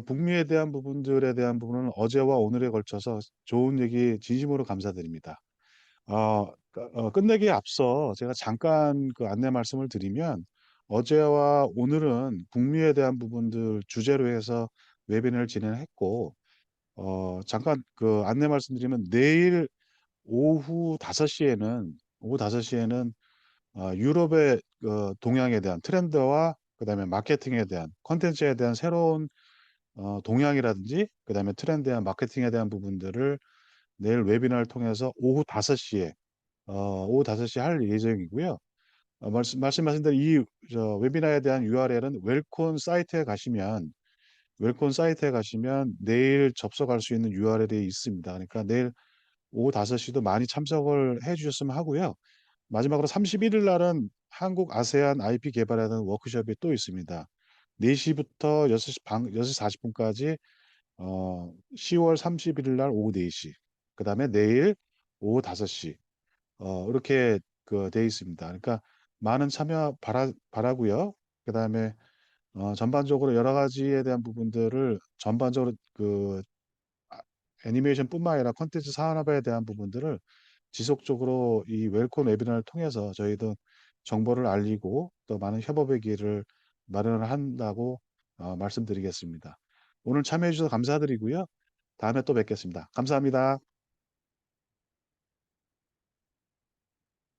북미에 대한 부분들에 대한 부분은 어제와 오늘에 걸쳐서 좋은 얘기 진심으로 감사드립니다. 끝내기에 앞서 제가 잠깐 그 안내 말씀을 드리면 어제와 오늘은 북미에 대한 부분들 주제로 해서 웨비나를 진행했고, 잠깐 그 안내 말씀드리면 내일 오후 5시에는 유럽의 동향에 대한 트렌드와 그다음에 마케팅에 대한 콘텐츠에 대한 새로운 동향이라든지 그다음에 트렌드와 마케팅에 대한 부분들을 내일 웨비나를 통해서 오후 5시에 할 예정이고요. 말씀하신 대로 저 웨비나에 대한 URL은 웰콘 사이트에 가시면 내일 접속할 수 있는 URL이 있습니다. 그러니까 내일 오후 5시도 많이 참석을 해 주셨으면 하고요. 마지막으로 31일 날은 한국 아세안 IP 개발하는 워크숍이 또 있습니다. 4시부터 6시 40분까지 10월 31일 날 오후 4시. 그다음에 내일 오후 5시. 이렇게 돼 있습니다. 그러니까 많은 참여 바라고요. 그다음에 전반적으로 여러 가지에 대한 부분들을 전반적으로 아, 애니메이션뿐만 아니라 콘텐츠 산업에 대한 부분들을 지속적으로 이 웰콘 웨비나를 통해서 저희도 정보를 알리고 또 많은 협업의 기회를 마련을 한다고 말씀드리겠습니다. 오늘 참여해 주셔서 감사드리고요. 다음에 또 뵙겠습니다. 감사합니다.